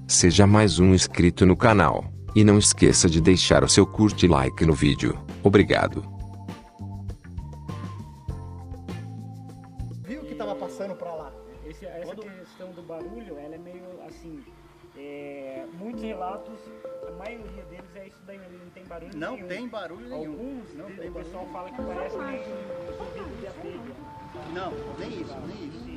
Seja mais um inscrito no canal. E não esqueça de deixar o seu curte e like no vídeo. Obrigado. Viu que tava passando pra lá? Essa questão do barulho, ela é meio assim, muitos relatos, a maioria deles é isso daí, não tem barulho nenhum. Não tem barulho nenhum. Alguns, não o tem pessoal fala que parece meio um vidro de abelha. Não, nem isso, nem isso.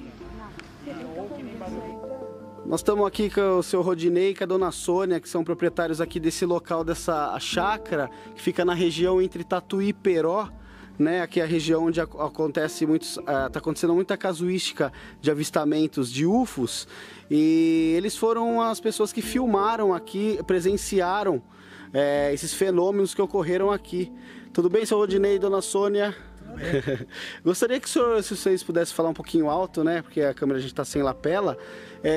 Ou que nem barulho. Nós estamos aqui com o seu Rodinei e com a dona Sônia, que são proprietários aqui desse local, dessa chácara, que fica na região entre Tatuí e Peró, né? Aqui é a região onde acontece tá acontecendo muita casuística de avistamentos de UFOs. E eles foram as pessoas que filmaram aqui, presenciaram esses fenômenos que ocorreram aqui. Tudo bem, seu Rodinei e dona Sônia? Gostaria que se vocês pudessem falar um pouquinho alto, né? Porque a câmera a gente está sem lapela.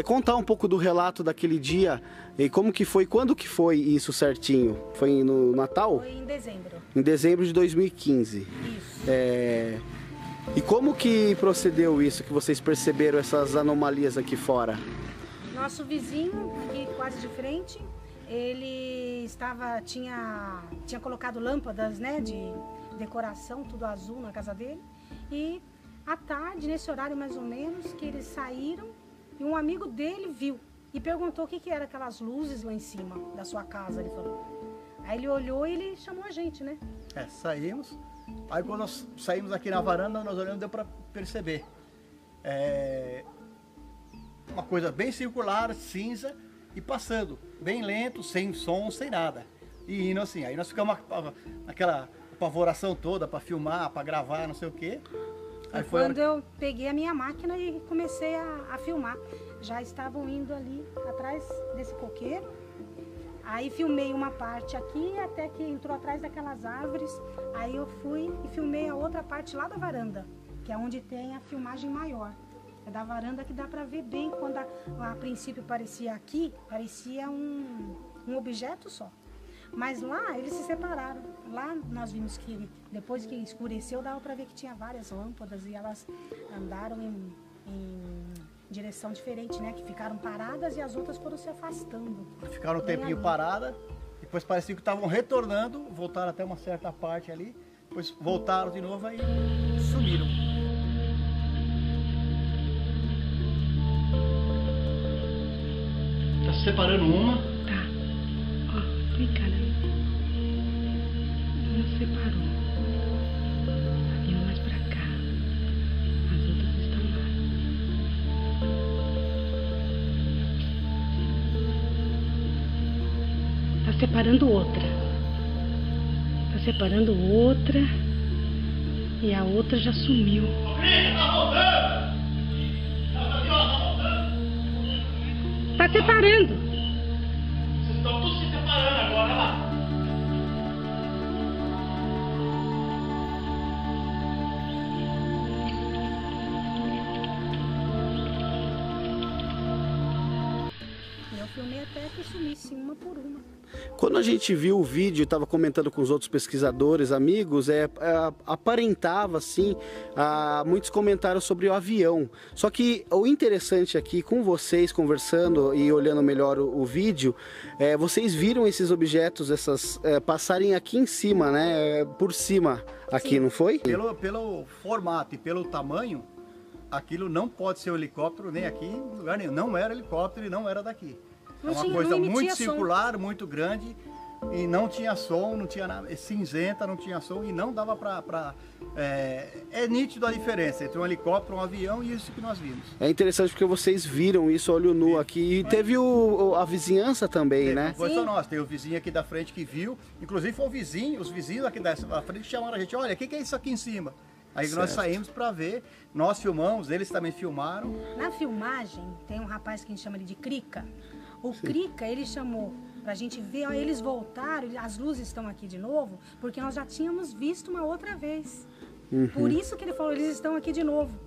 Contar um pouco do relato daquele dia e como que foi, quando que foi isso certinho? Foi no Natal? Foi em dezembro. Em dezembro de 2015. Isso. E como que procedeu isso, que vocês perceberam essas anomalias aqui fora? Nosso vizinho, aqui quase de frente, ele tinha colocado lâmpadas, né, de decoração, tudo azul na casa dele. E à tarde, nesse horário mais ou menos, que eles saíram e um amigo dele viu e perguntou o que eram aquelas luzes lá em cima da sua casa, ele falou. Aí ele olhou e ele chamou a gente, né? Saímos. Aí quando nós saímos aqui na varanda, nós olhamos, deu para perceber. Uma coisa bem circular, cinza, e passando, bem lento, sem som, sem nada. E indo assim, aí nós ficamos naquela apavoração toda para filmar, para gravar, não sei o quê. Aí foi quando eu peguei a minha máquina e comecei a filmar. Já estavam indo ali atrás desse coqueiro. Aí filmei uma parte aqui, até que entrou atrás daquelas árvores. Aí eu fui e filmei a outra parte lá da varanda, que é onde tem a filmagem maior. É da varanda que dá para ver bem, quando a princípio parecia um objeto só. Mas lá eles se separaram. Lá nós vimos que depois que escureceu dava para ver que tinha várias lâmpadas e elas andaram em direção diferente, né? Que ficaram paradas e as outras foram se afastando. Ficaram um tempinho paradas, depois parecia que estavam retornando, voltaram até uma certa parte ali, depois voltaram de novo e sumiram. Tá se separando uma? Tá. Ó, vem cá, né? Uma separou. Tá vindo mais pra cá. As outras estão lá. Tá separando outra. Tá separando outra. E a outra já sumiu. Tá separando. Vocês estão todos se separando agora, lá. Eu filmei até que sumisse uma por uma. Quando a gente viu o vídeo, estava comentando com os outros pesquisadores, amigos, aparentava assim, muitos comentários sobre o avião. Só que o interessante aqui, com vocês conversando e olhando melhor o vídeo, vocês viram esses objetos, passarem aqui em cima, né? Por cima aqui, sim, não foi? Pelo formato e pelo tamanho, aquilo não pode ser um helicóptero nem aqui em lugar nenhum. Não era helicóptero e não era daqui. É uma coisa muito circular, muito grande, e não tinha som, não tinha nada, cinzenta, não tinha som, e não dava é nítido a diferença entre um helicóptero, um avião e isso que nós vimos. É interessante porque vocês viram isso olho nu aqui, e teve a vizinhança também, né? Foi só nós, tem o vizinho aqui da frente que viu, inclusive foi os vizinhos aqui da frente chamaram a gente, olha, o que é isso aqui em cima? Aí certo. Nós saímos para ver, nós filmamos, eles também filmaram. Na filmagem, tem um rapaz que a gente chama de Crica. O sim, Crica, ele chamou pra gente ver, ó, eles voltaram, as luzes estão aqui de novo, porque nós já tínhamos visto uma outra vez. Por isso que ele falou, eles estão aqui de novo.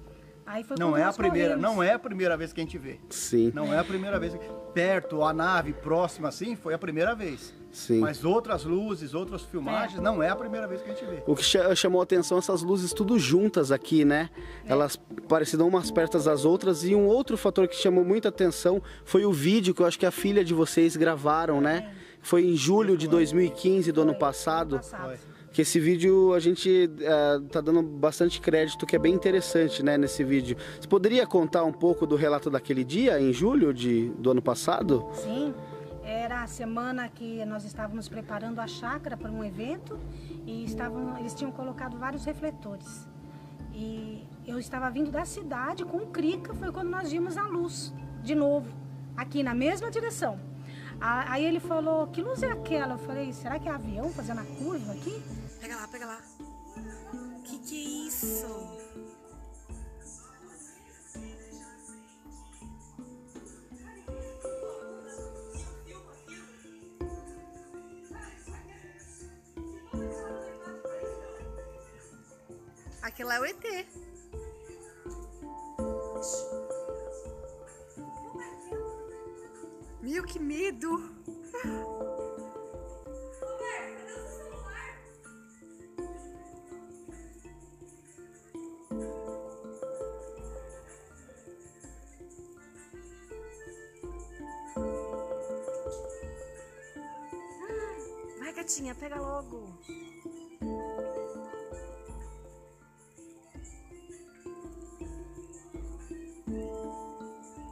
Aí foi não é a primeira vez que a gente vê. Sim. Não é a primeira vez. Perto, a nave próxima assim, foi a primeira vez. Sim. Mas outras luzes, outras filmagens, não é a primeira vez que a gente vê. O que chamou a atenção, essas luzes tudo juntas aqui, né? Elas pareciam umas perto das outras. E um outro fator que chamou muita atenção foi o vídeo que eu acho que a filha de vocês gravaram, né? Foi em julho de 2015 do ano passado. Que esse vídeo a gente tá dando bastante crédito, que é bem interessante, né, nesse vídeo. Você poderia contar um pouco do relato daquele dia, em julho do ano passado? Sim, era a semana que nós estávamos preparando a chácara para um evento e eles tinham colocado vários refletores. E eu estava vindo da cidade com o Crica, foi quando nós vimos a luz, de novo, aqui na mesma direção. Aí ele falou, que luz é aquela? Eu falei, será que é avião fazendo a curva aqui? Pega lá, pega lá. Que é isso? Aquilo é o ET. Meu, que medo! Vai, gatinha, pega logo.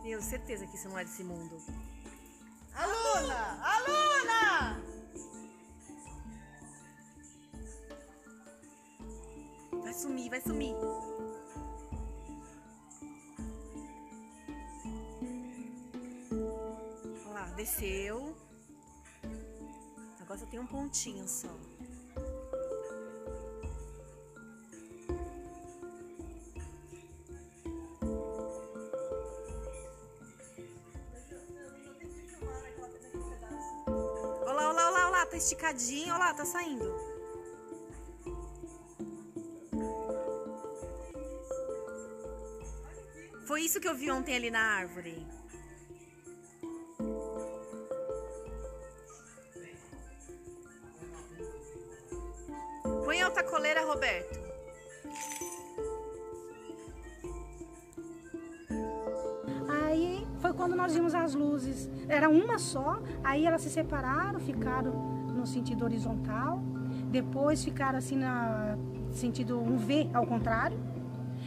Meu, certeza que isso não é desse mundo. Aluna! Aluna! Vai sumir, vai sumir. Olha lá, desceu. Agora só tem um pontinho só. Olha lá, tá esticadinho, olha lá, tá saindo. Foi isso que eu vi ontem ali na árvore. Põe a outra coleira, Roberto. Aí foi quando nós vimos as luzes. Era uma só, aí elas se separaram, ficaram no sentido horizontal. Depois ficaram assim no sentido um V ao contrário.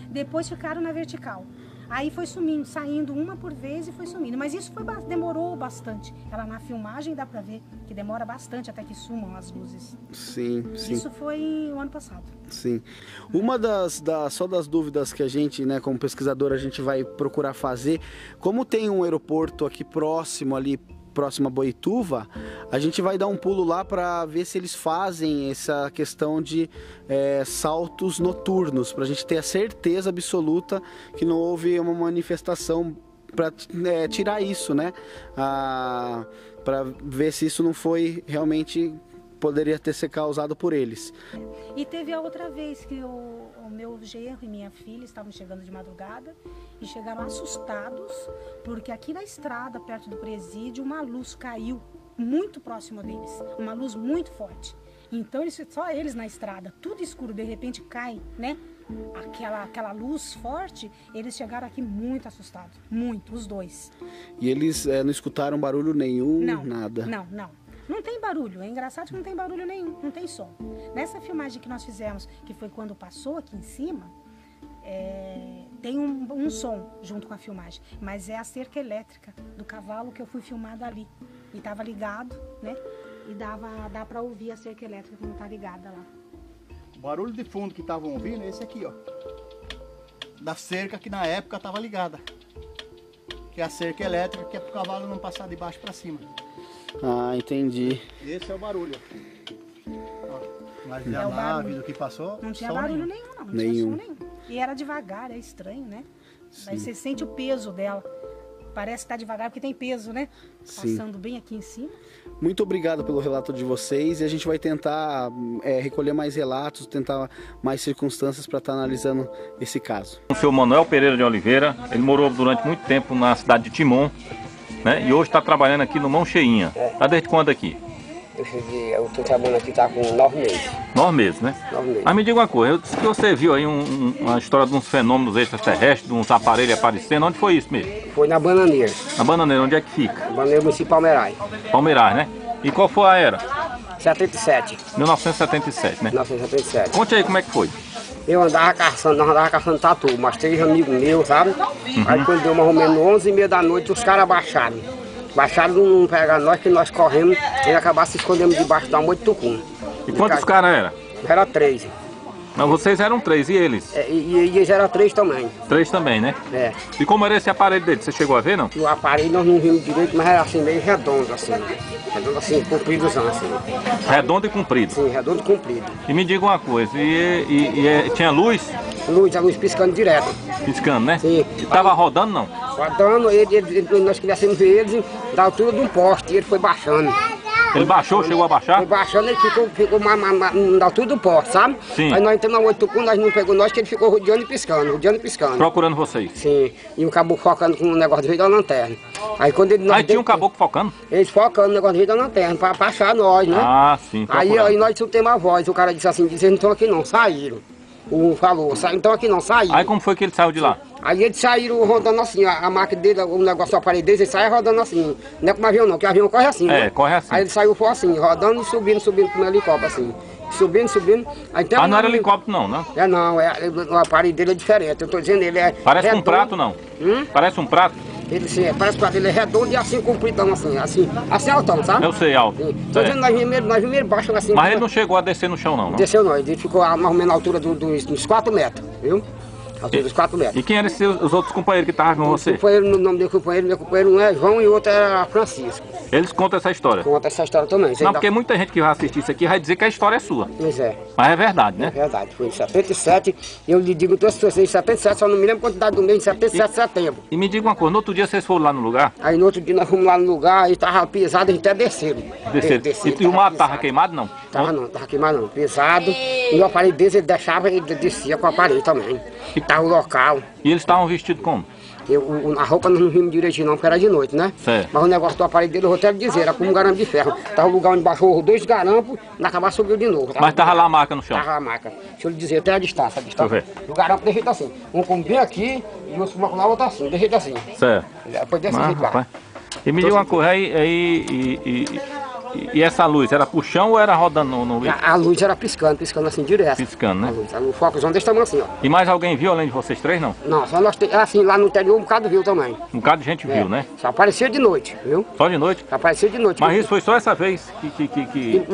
Depois ficaram na vertical. Aí foi sumindo, saindo uma por vez e foi sumindo. Mas isso demorou bastante. Ela na filmagem dá pra ver que demora bastante até que sumam as luzes. Sim, sim. Isso foi o ano passado. Sim. Uma só das dúvidas que a gente, né, como pesquisador, a gente vai procurar fazer, como tem um aeroporto aqui próximo a Boituva, a gente vai dar um pulo lá para ver se eles fazem essa questão de saltos noturnos, para a gente ter a certeza absoluta que não houve uma manifestação para tirar isso, né? Para ver se isso não foi realmente, poderia ter sido causado por eles. E teve a outra vez que o meu genro e minha filha estavam chegando de madrugada e chegaram assustados porque aqui na estrada, perto do presídio, uma luz caiu muito próximo deles, uma luz muito forte. Então só eles na estrada, tudo escuro, de repente cai, né? Aquela luz forte, eles chegaram aqui muito assustados, muito, os dois. E eles não escutaram barulho nenhum, nada? Não. Não tem barulho, é engraçado que não tem barulho nenhum, não tem som. Nessa filmagem que nós fizemos, que foi quando passou aqui em cima, tem um som junto com a filmagem, mas é a cerca elétrica do cavalo que eu fui filmada ali. E estava ligado, né? E dá para ouvir a cerca elétrica quando está ligada lá. O barulho de fundo que estavam ouvindo é esse aqui, ó. Da cerca que na época estava ligada. Que é a cerca elétrica, que é para o cavalo não passar de baixo para cima. Ah, entendi. Esse é o barulho. Ó, mas a nave do que passou, não tinha barulho nenhum, não tinha som nenhum. E era devagar, é estranho, né? Sim. Aí você sente o peso dela. Parece que tá devagar porque tem peso, né? Sim. Passando bem aqui em cima. Muito obrigado pelo relato de vocês e a gente vai tentar recolher mais relatos, tentar mais circunstâncias para estar analisando esse caso. O senhor Manuel Pereira de Oliveira, ele morou durante muito tempo na cidade de Timon, né? E hoje está trabalhando aqui no Mão Cheinha. Está desde quando aqui? Eu estou trabalhando aqui, está com 9 meses. 9 meses, né? 9 meses. Mas me diga uma coisa, eu disse que você viu aí uma história de uns fenômenos extraterrestres, de uns aparelhos aparecendo. Onde foi isso mesmo? Foi na Bananeira. Na Bananeira, onde é que fica? Bananeira, município de Palmeirais. Palmeirais, né? E qual foi a era? 77. 1977, né? 1977. Conte aí como é que foi. Nós andava caçando tatu, mas 3 amigos meus, sabe? Aí quando deu mais ou menos 11h30 da noite, os caras baixaram. Baixaram, não pegaram nós, que nós corremos e acabaram se escondendo debaixo da moita de tucum. E quantos caras eram? Era 3. Mas vocês eram 3, e eles? E eles eram 3 também. 3 também, né? É. E como era esse aparelho dele? Você chegou a ver, não? O aparelho nós não vimos direito, mas era assim, meio redondo, assim. Redondo assim, compridozão, assim. Redondo e comprido? Sim, redondo e comprido. E me diga uma coisa, tinha luz? A luz piscando direto. Piscando, né? Sim. E tava rodando, não? Rodando, nós queríamos ver eles da altura de um poste, e ele foi baixando. Ele baixou, chegou a baixar? Foi baixando, ele ficou na altura do poste, sabe? Sim. Aí nós entramos na moita de tucum, nós não pegou nós, que ele ficou rodeando e piscando. Procurando vocês? Sim, e o caboclo focando com um negócio do jeito da lanterna. Aí quando ele... Aí tinha um caboclo focando? Eles focando o negócio do jeito da lanterna, pra achar nós, né? Ah, sim, aí nós soltemos a voz, o cara disse assim, vocês não estão aqui não, saíram. Falou, não estão aqui não, saíram. Aí como foi que ele saiu de lá? Aí eles saíram rodando assim, a máquina dele, o negócio do aparelho deles, ele sai rodando assim. Não é como avião não, que o avião corre assim, né? Corre assim. Aí ele saiu foi assim, rodando e subindo com o helicóptero assim. Subindo. Aí mas não era helicóptero não, né? Não, o aparelho dele é diferente, eu tô dizendo, ele é... Parece redondo. Um prato não? Parece um prato? Ele sim, parece que ele é redondo e assim compridão, assim altão, sabe? Eu sei, alto. Tô dizendo, nós vimos ele baixo assim. Mas ele não chegou a descer no chão não? Desceu não, ele ficou mais ou menos na altura dos 4 metros, viu? Altura dos 4 metros. E quem eram os outros companheiros que estavam com você? O nome do companheiro, meu companheiro um é João e o outro é Francisco. Eles contam essa história? Conta essa história também. Não, porque muita gente que vai assistir isso aqui vai dizer que a história é sua. Pois é. Mas é verdade, né? É verdade, foi em 77, eu lhe digo todas as pessoas, em 77, só não me lembro a quantidade do mês, em 77 de setembro. E me diga uma coisa, no outro dia vocês foram lá no lugar? Aí no outro dia nós fomos lá no lugar e tava pesado, a gente até desceram. E o mato tava queimado, não? Tava queimado não, pesado. E o aparelho deles, ele deixava e descia com o aparelho também. E tava o local. E eles estavam vestidos como? A roupa nós não vimos direitinho não, porque era de noite, né? Certo. Mas o negócio do aparelho dele, eu vou até lhe dizer, era como um garampo de ferro. Tava o lugar onde baixou 2 garampos, na acabar subiu de novo. Mas tava lá a marca no chão? Tava a marca. Deixa eu lhe dizer, até a distância. Deixa eu ver. O garampo de jeito assim. Um como bem aqui e outro como lá, outro assim, de jeito assim. Certo. Depois desse jeito lá. E me diga uma coisa, e essa luz, era pro chão ou era rodando no... A luz era piscando assim direto. Piscando, né? O focozão desse tamanho assim, ó. E mais alguém viu além de vocês 3, não? Não, só nós assim, lá no interior um bocado viu também. Um bocado de gente viu, né? Só aparecia de noite, viu? Só de noite? Só aparecia de noite. Mas isso foi só essa vez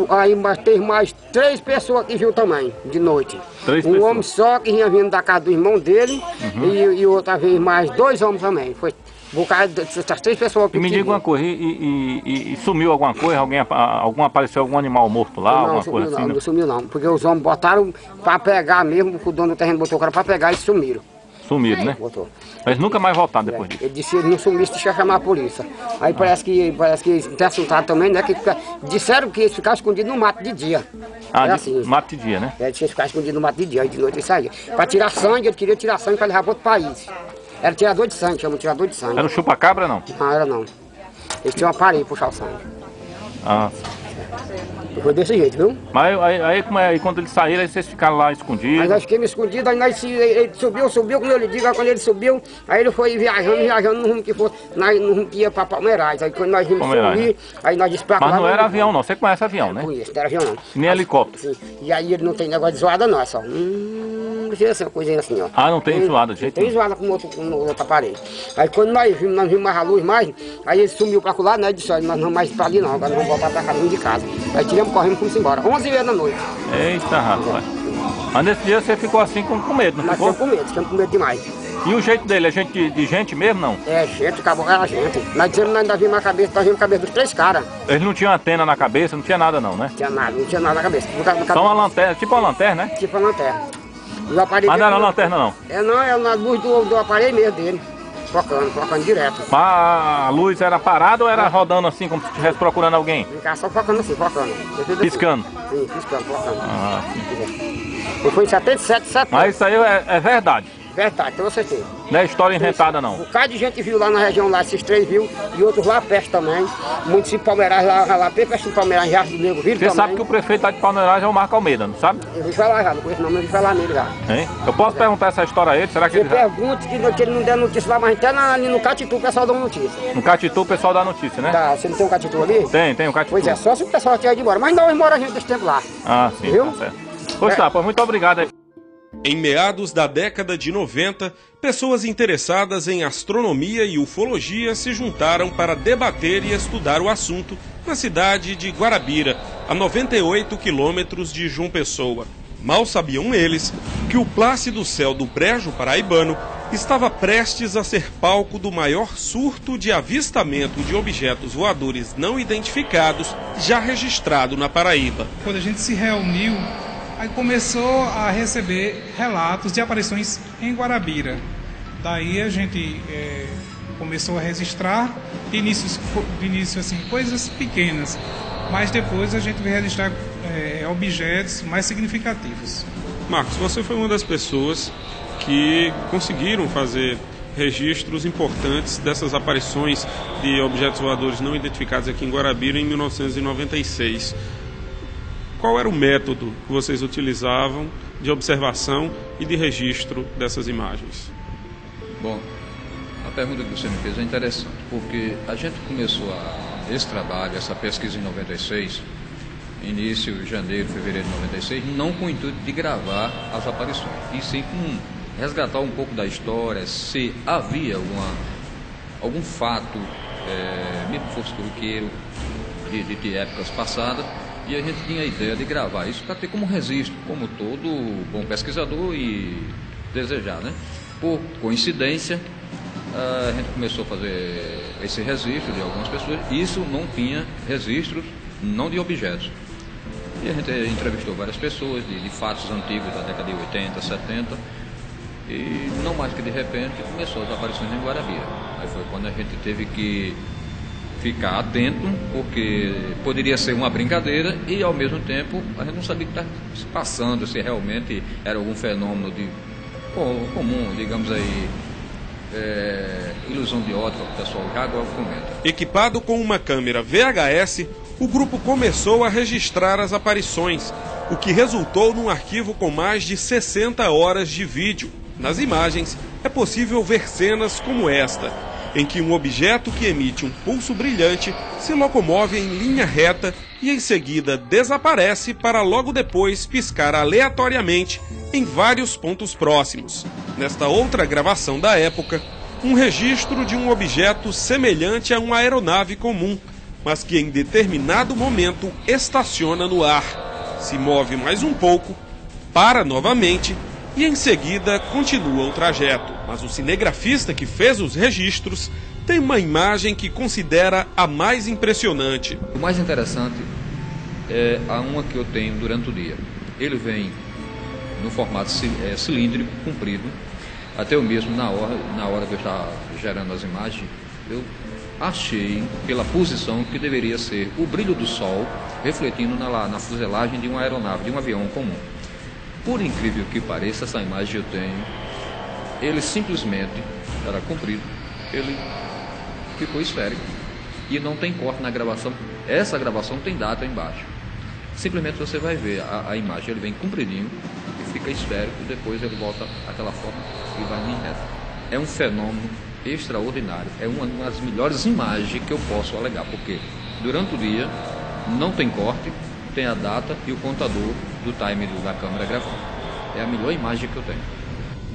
Aí teve mais 3 pessoas que viu também, de noite. 3 pessoas? Um homem só que vinha vindo da casa do irmão dele e outra vez mais 2 homens também. Foi por causa dessas 3 pessoas que me diga uma coisa, e sumiu alguma coisa? Apareceu algum animal morto lá? Não, alguma coisa assim? Não sumiu não, porque os homens botaram para pegar mesmo, o dono do terreno botou o cara para pegar e sumiram. Sumiram, né? Botou. Mas nunca mais voltaram depois disso. Ele disse que ele não sumisse, deixa chamar a polícia. Aí parece que tem assuntado também, né? Disseram que eles ficavam escondidos no mato de dia. Assim. Mato de dia, né? Eles ficavam escondidos no mato de dia, aí de noite eles saíam. Para tirar sangue, ele queria tirar sangue para levar para outro país. Era tirador de sangue, chama tirador de sangue. Era um chupa-cabra, não? Não, era não. Eles tinham um aparelho para puxar o sangue. Foi desse jeito, viu? Mas aí quando eles saíram, aí vocês ficaram lá escondidos? Aí nós ficamos escondidos, aí ele subiu, como eu lhe digo, aí quando ele subiu, aí ele foi viajando no rumo que fosse, no rumo que ia para Palmeirais. Aí quando nós vimos subir, aí nós disse pra lá. Mas não era avião não, você conhece avião, né? Conheço, não era avião não. Nem helicóptero. Sim. E aí ele não tem negócio de zoada não, é só... Essa coisinha assim, ó. Ah, não tem zoada de jeito nenhum? Tem zoada com o outro aparelho. Aí quando nós vimos mais a luz mais, aí ele sumiu pra lá, né? Disse, olha, nós não vamos mais pra ali não, agora nós vamos voltar pra casa de casa. Aí tiramos, corremos e fomos embora. 11h30 da noite. Eita, rapaz. Mas nesse dia você ficou assim com medo, não ficou? Ficamos com medo demais. E o jeito dele, é gente de gente mesmo, não? É, gente, acabou, era gente. Nós dizemos, nós vimos a cabeça, nós vimos a cabeça dos 3 caras. Eles não tinham antena na cabeça, não tinha nada não, né? Não tinha nada na cabeça. Só uma lanterna, tipo uma lanterna, né? Tipo uma lanterna. Mas não era lanterna não? Não, era na luz do aparelho mesmo dele. Focando direto. A luz era parada ou era rodando assim, como se estivesse procurando alguém? Ficava só focando assim, focando. Piscando? Sim, piscando, focando. Ah, sim. Foi em 77, 70. Mas isso aí é verdade? Verdade, tenho certeza. Não é história inventada, não? Um bocado de gente viu lá na região, lá, esses 3 viu, e outros lá perto também. O município de Palmeiras, lá perto de Palmeiras, já do Negro viram também. Você sabe que o prefeito lá de Palmeiras é o Marco Almeida, não sabe? Eu vi falar já, não conheço não, mas eu vi falar nele já. Hein? Eu posso perguntar essa história a ele? Será que ele pergunta que ele não der notícia lá, mas até ali no Catitu o pessoal dá notícia. No Catitu o pessoal dá notícia, né? Tá, você não tem um Catitu ali? Tem um Catitu. Pois é, só se o pessoal tiver de embora, mas não, mora a gente desse tempo lá. Ah, sim, viu? Tá certo. Pois tá, pois muito obrigado aí. Em meados da década de 90, pessoas interessadas em astronomia e ufologia se juntaram para debater e estudar o assunto na cidade de Guarabira, a 98 quilômetros de João Pessoa. Mal sabiam eles que o plácido céu do Brejo Paraibano estava prestes a ser palco do maior surto de avistamento de objetos voadores não identificados já registrado na Paraíba. Quando a gente se reuniu, aí começou a receber relatos de aparições em Guarabira. Daí a gente começou a registrar, de início assim, coisas pequenas, mas depois a gente veio registrar objetos mais significativos. Marcos, você foi uma das pessoas que conseguiram fazer registros importantes dessas aparições de objetos voadores não identificados aqui em Guarabira em 1996. Qual era o método que vocês utilizavam de observação e de registro dessas imagens? Bom, a pergunta que você me fez é interessante, porque a gente começou esse trabalho, essa pesquisa em 96, início de janeiro, fevereiro de 96, não com o intuito de gravar as aparições, e sim com resgatar um pouco da história, se havia algum fato, mesmo que fosse corriqueiro, de épocas passadas. E a gente tinha a ideia de gravar isso para ter como registro, como todo bom pesquisador e desejar, né? Por coincidência, a gente começou a fazer esse registro de algumas pessoas. Isso não tinha registros, não de objetos. E a gente entrevistou várias pessoas de fatos antigos da década de 80, 70. E não mais que de repente começou as aparições em Guarabira. Aí foi quando a gente teve que ficar atento, porque poderia ser uma brincadeira e ao mesmo tempo a gente não sabia o que estava se passando, se realmente era algum fenômeno comum, digamos aí, ilusão de ótica, que o pessoal já agora comenta. Equipado com uma câmera VHS, o grupo começou a registrar as aparições, o que resultou num arquivo com mais de 60 horas de vídeo. Nas imagens é possível ver cenas como esta, em que um objeto que emite um pulso brilhante se locomove em linha reta e em seguida desaparece para logo depois piscar aleatoriamente em vários pontos próximos. Nesta outra gravação da época, um registro de um objeto semelhante a uma aeronave comum, mas que em determinado momento estaciona no ar, se move mais um pouco, para novamente e em seguida continua o trajeto. Mas o cinegrafista que fez os registros tem uma imagem que considera a mais impressionante. O mais interessante é a uma que eu tenho durante o dia. Ele vem no formato cilíndrico, comprido. Até eu mesmo, na hora que eu estava gerando as imagens, eu achei, pela posição, que deveria ser o brilho do sol refletindo na fuselagem de uma aeronave, de um avião comum. Por incrível que pareça, essa imagem eu tenho, ele simplesmente era comprido, ele ficou esférico e não tem corte na gravação. Essa gravação tem data embaixo. Simplesmente você vai ver a imagem, ele vem compridinho e fica esférico, depois ele volta àquela forma e vai em reta. É um fenômeno extraordinário, é uma das melhores imagens que eu posso alegar, porque durante o dia não tem corte, tem a data e o contador do timer da câmera gravando. É a melhor imagem que eu tenho.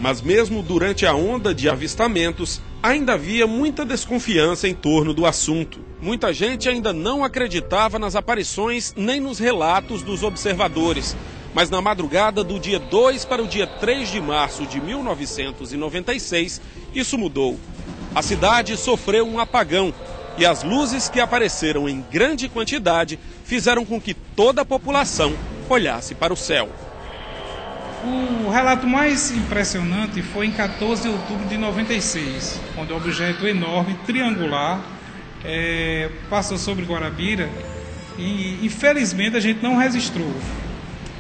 Mas mesmo durante a onda de avistamentos, ainda havia muita desconfiança em torno do assunto. Muita gente ainda não acreditava nas aparições nem nos relatos dos observadores. Mas na madrugada do dia 2 para o dia 3 de março de 1996, isso mudou. A cidade sofreu um apagão e as luzes que apareceram em grande quantidade fizeram com que toda a população olhasse para o céu. O relato mais impressionante foi em 14 de outubro de 96, quando um objeto enorme, triangular, passou sobre Guarabira e infelizmente a gente não registrou,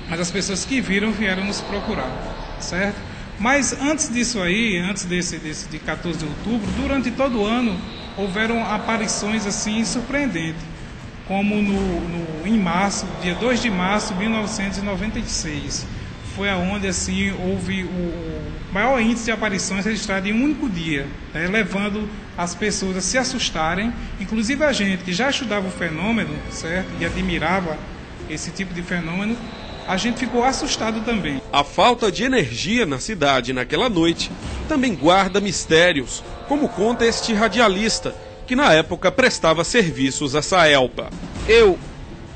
mas as pessoas que viram vieram nos procurar, certo? Mas antes disso aí, antes desse de 14 de outubro, durante todo o ano houveram aparições assim surpreendentes, como em março, dia 2 de março de 1996, foi aonde assim houve o maior índice de aparições registrado em um único dia, né, levando as pessoas a se assustarem, inclusive a gente que já estudava o fenômeno, certo, e admirava esse tipo de fenômeno, a gente ficou assustado também. A falta de energia na cidade naquela noite também guarda mistérios, como conta este radialista, que na época prestava serviços à Saelpa. Eu,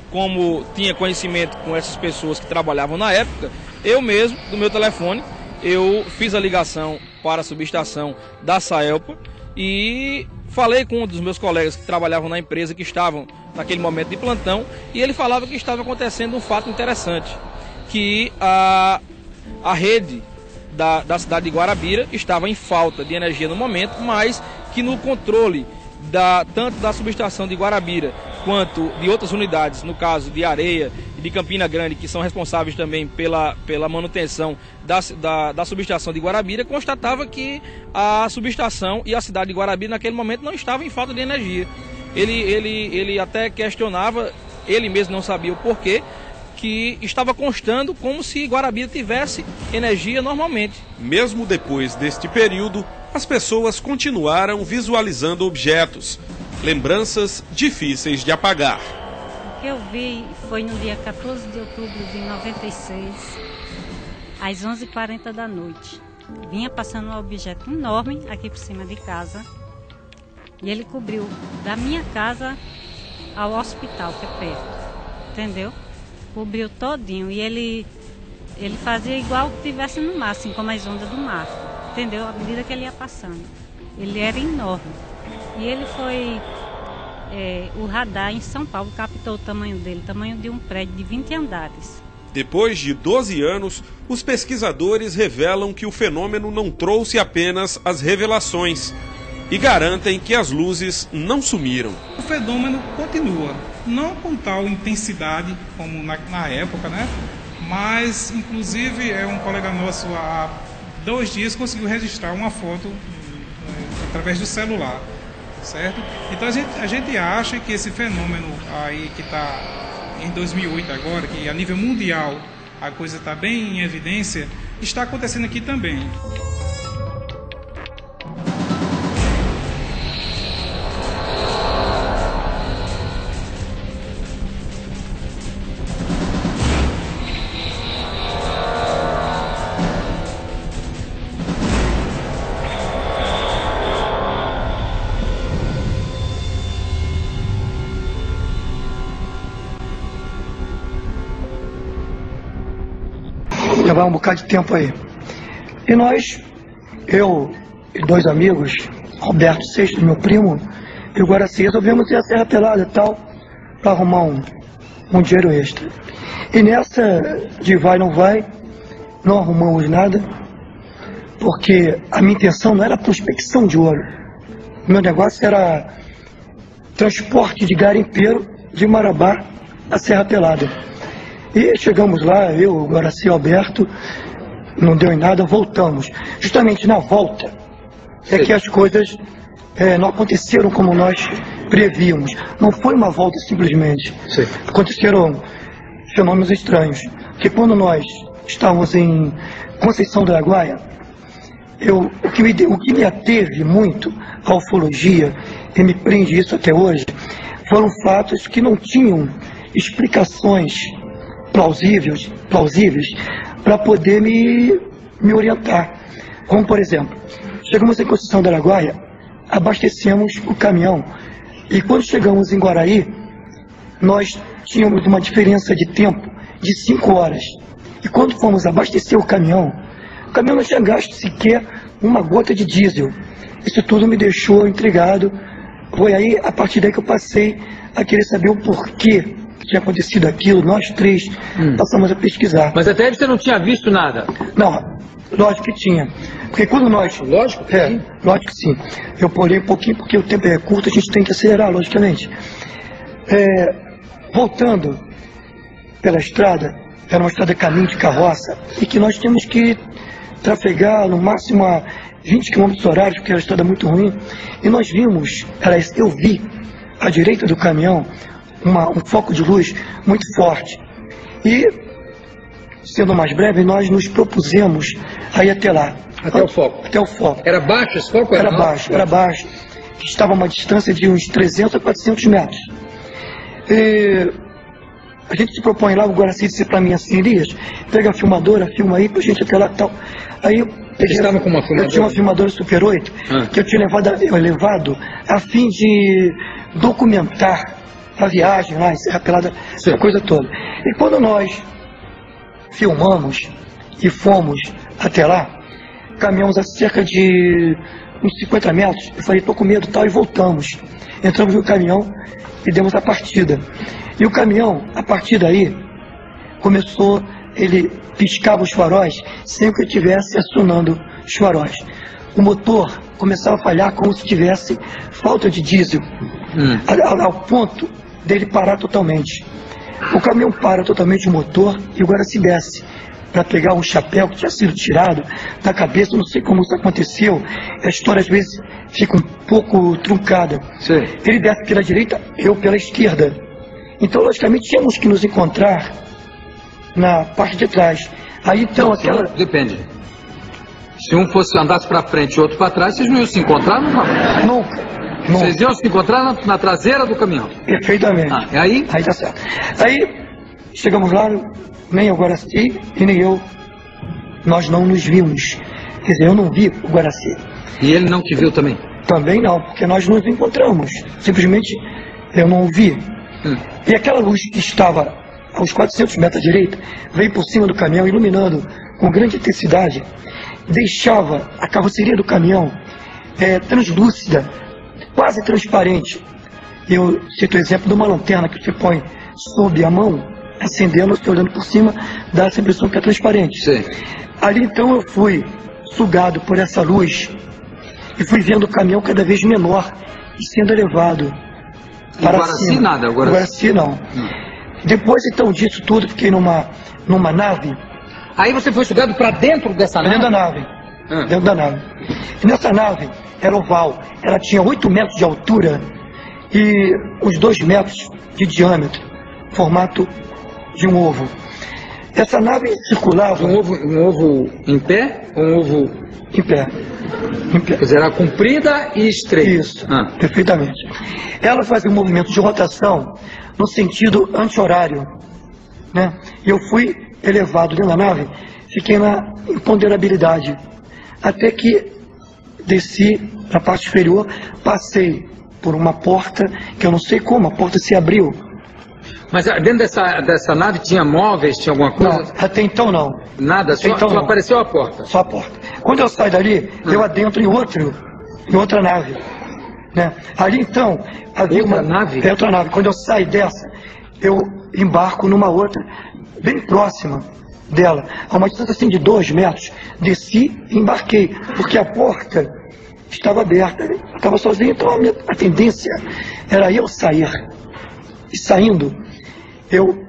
como tinha conhecimento com essas pessoas que trabalhavam na época, eu mesmo, do meu telefone, eu fiz a ligação para a subestação da Saelpa e falei com um dos meus colegas que trabalhavam na empresa, que estavam naquele momento de plantão, e ele falava que estava acontecendo um fato interessante, que a rede da cidade de Guarabira estava em falta de energia no momento, mas que no controle tanto da subestação de Guarabira quanto de outras unidades, no caso de Areia e de Campina Grande, que são responsáveis também pela manutenção da subestação de Guarabira, constatava que a subestação e a cidade de Guarabira naquele momento não estavam em falta de energia. Ele até questionava, ele mesmo não sabia o porquê, que estava constando como se Guarabira tivesse energia normalmente. Mesmo depois deste período, as pessoas continuaram visualizando objetos, lembranças difíceis de apagar. O que eu vi foi no dia 14 de outubro de 96, às 11h40 da noite. Vinha passando um objeto enorme aqui por cima de casa e ele cobriu da minha casa ao hospital, que é perto, entendeu? Cobriu todinho e ele fazia igual que estivesse no mar, assim como as ondas do mar, entendeu? À medida que ele ia passando. Ele era enorme. E ele foi... o radar em São Paulo captou o tamanho dele, tamanho de um prédio de 20 andares. Depois de 12 anos, os pesquisadores revelam que o fenômeno não trouxe apenas as revelações e garantem que as luzes não sumiram. O fenômeno continua, não com tal intensidade como na época, né? Mas, inclusive, um colega nosso há 2 dias conseguiu registrar uma foto através do celular, certo? Então a gente acha que esse fenômeno aí que está em 2008 agora, que a nível mundial a coisa está bem em evidência, está acontecendo aqui também. Levar um bocado de tempo aí. E nós, eu e 2 amigos, Roberto Sexto, meu primo, e o Guaraci, resolvemos ir à Serra Pelada e tal, para arrumar um dinheiro extra. E nessa de vai não vai, não arrumamos nada, porque a minha intenção não era prospecção de ouro. O meu negócio era transporte de garimpeiro de Marabá à Serra Pelada. E chegamos lá, eu, o Guaraci e o Alberto, não deu em nada, voltamos. Justamente na volta é que as coisas não aconteceram como nós prevíamos. Não foi uma volta simplesmente. Sim. Aconteceram fenômenos estranhos. Porque quando nós estávamos em Conceição do Araguaia, o que me ateve muito à ufologia, e me prende isso até hoje, foram fatos que não tinham explicações plausíveis para poder me orientar. Como, por exemplo, chegamos em Conceição do Araguaia, abastecemos o caminhão e quando chegamos em Guaraí, nós tínhamos uma diferença de tempo de 5 horas. E quando fomos abastecer o caminhão não tinha gasto sequer uma gota de diesel. Isso tudo me deixou intrigado. Foi aí, a partir daí que eu passei a querer saber o porquê que tinha acontecido aquilo, nós três passamos a pesquisar. Mas até aí você não tinha visto nada? Não, lógico que tinha. Porque quando nós... Lógico que sim. Lógico que sim. Eu pulei um pouquinho porque o tempo é curto, a gente tem que acelerar, logicamente. Voltando pela estrada, era uma estrada caminho de carroça, e que nós tínhamos que trafegar no máximo a 20 km horários, porque era uma estrada muito ruim. E nós vimos, eu vi à direita do caminhão um foco de luz muito forte. E, sendo mais breve, nós nos propusemos a ir até lá. Até o foco? Até o foco. Era baixo esse foco? Era baixo, era baixo. Estava a uma distância de uns 300 a 400 metros. E a gente se propõe lá, o Guaraci disse para mim assim, Elias, pega a filmadora, filma aí pra gente até lá e tal. Aí eu peguei, estava com uma filmadora? Eu tinha uma filmadora Super 8, que eu tinha levado a fim de documentar a viagem lá em Serra Pelada, essa coisa toda. E quando nós filmamos e fomos até lá, caminhamos a cerca de uns 50 metros, eu falei, tô com medo e tal, e voltamos. Entramos no caminhão e demos a partida. E o caminhão, a partir daí, começou, ele piscava os faróis sem que eu estivesse acionando os faróis. O motor começava a falhar como se tivesse falta de diesel, ao ponto dele parar totalmente. O caminhão para totalmente o motor e o Guaraci desce para pegar um chapéu que tinha sido tirado da cabeça, não sei como isso aconteceu, a história às vezes fica um pouco truncada. Sim. Ele desce pela direita, eu pela esquerda. Então, logicamente, tínhamos que nos encontrar na parte de trás. Aí então aquela... Depende. Se um fosse andasse para frente e outro para trás, vocês não iam se encontrar nunca? Nunca. Vocês iam se encontrar na traseira do caminhão? Perfeitamente. E aí? Aí tá certo. Aí chegamos lá, nem o Guaraci e nem eu, nós não nos vimos. Quer dizer, eu não vi o Guaraci. E ele não te viu também? Também não, porque nós nos encontramos. Simplesmente eu não o vi. E aquela luz que estava aos 400 metros à direita, veio por cima do caminhão, iluminando com grande intensidade, deixava a carroceria do caminhão translúcida, quase transparente. Eu cito o exemplo de uma lanterna que você põe sob a mão, acendendo, você olhando por cima, dá essa impressão que é transparente. Sim. Ali então eu fui sugado por essa luz e fui vendo o caminhão cada vez menor e sendo elevado para Guaraci cima. Nada, o Guaraci não. Depois então disso tudo, fiquei numa nave. Aí você foi sugado para dentro dessa nave? Dentro da nave. Dentro da nave. E nessa nave era oval. Ela tinha 8 metros de altura e uns 2 metros de diâmetro, formato de um ovo. Essa nave circulava... Um ovo em pé ou um ovo... Em pé. Quer dizer, era comprida e estreita. Isso, perfeitamente. Ela fazia um movimento de rotação no sentido anti-horário, né? E eu fui elevado dentro da nave, fiquei na imponderabilidade, até que desci na parte inferior, passei por uma porta, que eu não sei como, a porta se abriu. Mas dentro dessa nave tinha móveis, tinha alguma coisa? Não, até então não. Nada, só apareceu a porta? Só a porta. Quando eu saio dali, eu adentro em outra nave. Né? Ali então, havia outra nave? Outra nave. Quando eu saio dessa, eu embarco numa outra, bem próxima dela, a uma distância assim de 2 metros. Desci e embarquei, porque a porta estava aberta. Eu estava sozinho, então a tendência era eu sair. E saindo, eu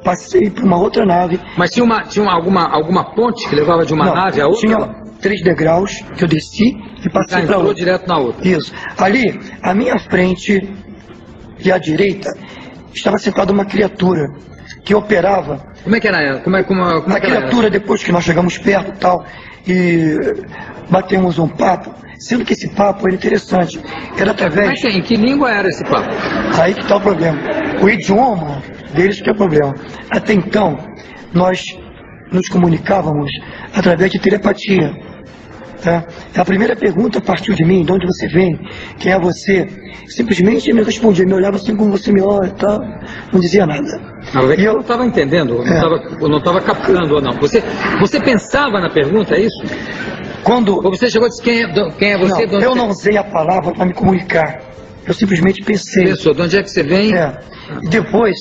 passei por uma outra nave. Mas tinha alguma ponte que levava de uma nave a outra? Tinha 3 degraus que eu desci e passei para outra. Direto na outra. Isso. Ali, à minha frente e à direita, estava sentada uma criatura que operava. Como é que era ela? A criatura, depois que nós chegamos perto e tal, e batemos um papo, sendo que esse papo era interessante. Era através... Mas em que língua era esse papo? Aí que está o problema. O idioma deles que é o problema. Até então, nós nos comunicávamos através de telepatia. Tá? A primeira pergunta partiu de mim, de onde você vem, quem é você? Simplesmente me respondia, me olhava assim como você me olha e tal, não dizia nada. E eu não estava entendendo, eu não estava captando ou não. Você pensava na pergunta, é isso? Ou você chegou e disse quem é você? Não, eu não usei a palavra para me comunicar. Eu simplesmente pensei. Pensou, de onde é que você vem? E depois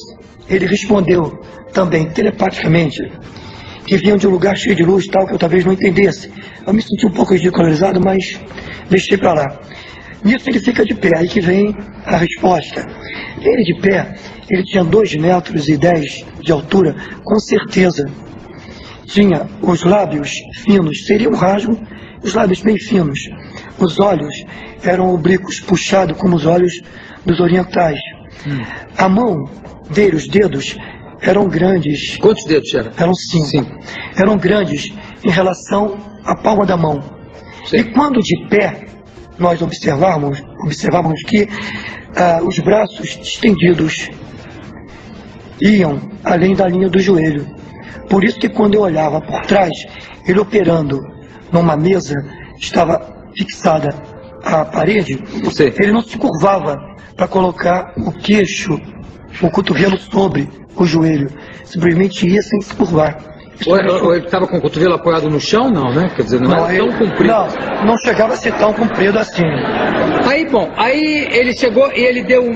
ele respondeu também telepaticamente que vinham de um lugar cheio de luz, tal, que eu talvez não entendesse. Eu me senti um pouco ridicularizado, mas deixei para lá. Nisso ele fica de pé, aí que vem a resposta. Ele de pé, ele tinha 2,10 metros de altura, com certeza. Tinha os lábios finos, seria um rasgo, os lábios bem finos. Os olhos eram oblíquos, puxados como os olhos dos orientais. A mão dele, os dedos, eram grandes. Quantos dedos eram? Eram 5. Eram grandes em relação à palma da mão. Sim. E quando de pé, nós observávamos que os braços estendidos iam além da linha do joelho. Por isso que quando eu olhava por trás, ele operando numa mesa, estava fixada à parede, ele não se curvava para colocar o queixo, o cotovelo sobre o joelho. Simplesmente ia sem se curvar. Ou ele estava com o cotovelo apoiado no chão? Não, né? Quer dizer, não era tão comprido. Não chegava a ser tão comprido assim. Aí ele chegou e ele deu...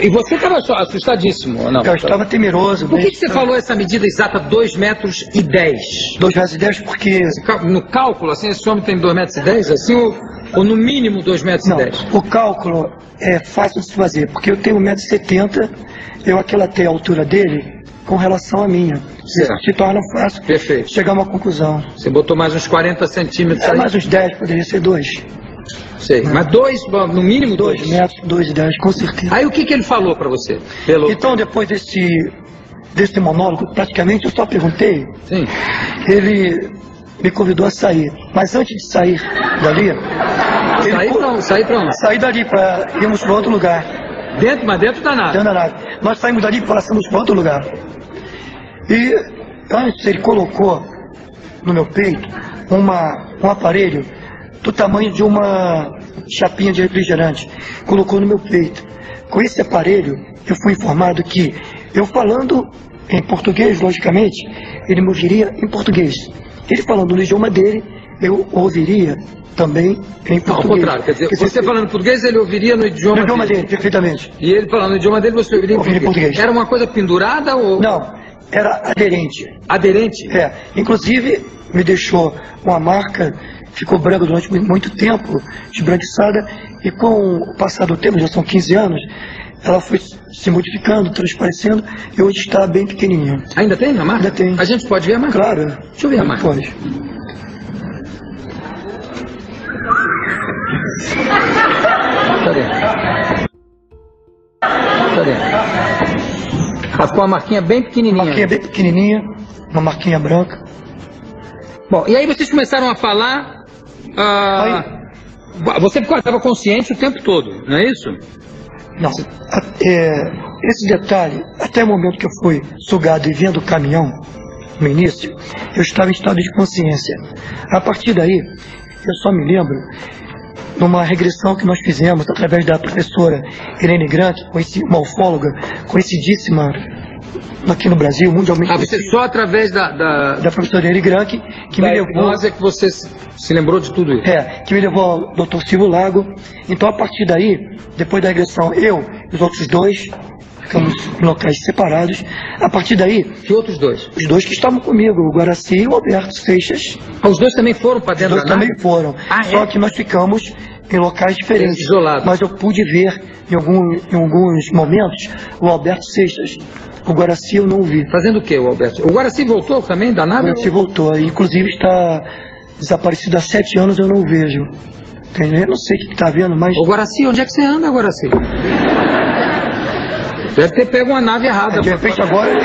E você estava assustadíssimo, ou não? Eu estava temeroso. Por que você falou essa medida exata, 2,10 metros? 2,10 metros porque... No cálculo, assim, esse homem tem 2,10 metros, assim, ou no mínimo 2,10 metros? Não, o cálculo é fácil de se fazer, porque eu tenho 1,70 m, eu aquilatei a altura dele com relação à minha. Isso se torna fácil chegar a uma conclusão. Você botou mais uns 40 centímetros aí? Mais uns 10, poderia ser 2. Sei, mas 2, no mínimo 2? 2 metros, 2,10, com certeza. Aí o que ele falou para você? Então, depois desse monólogo, praticamente eu só perguntei. Sim. Ele me convidou a sair, mas antes de sair dali... Sair para onde? Sair dali para irmos para outro lugar. Mas dentro da nave? Dentro da nave. Nós saímos dali e passamos para outro lugar. E antes ele colocou no meu peito um aparelho do tamanho de uma chapinha de refrigerante. Colocou no meu peito. Com esse aparelho, eu fui informado que, eu falando em português, logicamente, ele me ouviria em português. Ele falando no idioma dele, eu ouviria também em português. Não, ao contrário, quer dizer, você falando português, ele ouviria no idioma dele, perfeitamente. E ele falando no idioma dele, você ouviria em português. Era uma coisa pendurada ou... Não, era aderente. Aderente? É, inclusive me deixou uma marca, ficou branca durante muito tempo, esbranquiçada, e com o passar do tempo, já são 15 anos, ela foi se modificando, transparecendo, e hoje está bem pequenininha. Ainda tem a marca? Ainda tem. A gente pode ver a marca? Claro. Deixa eu ver a marca. Pode. Cadê? Ela ficou uma marquinha bem pequenininha. Uma marquinha bem pequenininha, uma marquinha branca. Bom, e aí vocês começaram a falar... Você estava consciente o tempo todo, não é isso? Não. Esse detalhe, até o momento que eu fui sugado e vendo o caminhão, no início, eu estava em estado de consciência. A partir daí, eu só me lembro numa regressão que nós fizemos através da professora Irene Grant, uma ufóloga conhecidíssima aqui no Brasil, mundialmente. Você só através da professora Irene Grant, que me levou... Nós é que você se lembrou de tudo isso. Que me levou ao Dr. Silvio Lago. Então, a partir daí, depois da regressão, eu e os outros dois ficamos em locais separados. A partir daí... Que outros dois? Os dois que estavam comigo, o Guaraci e o Alberto Seixas. Os dois também foram para dentro da nave? Os dois também foram. Só que nós ficamos em locais diferentes. Isolados. Mas eu pude ver, em alguns momentos, o Alberto Seixas. O Guaraci eu não vi. Fazendo o que, o Alberto? O Guaraci voltou também da nave? O Guaraci voltou. Inclusive está desaparecido há 7 anos, eu não vejo. Eu não sei o que está vendo, mas... O Guaraci, onde é que você anda, Guaraci? Deve ter pego uma nave errada. De repente agora ele...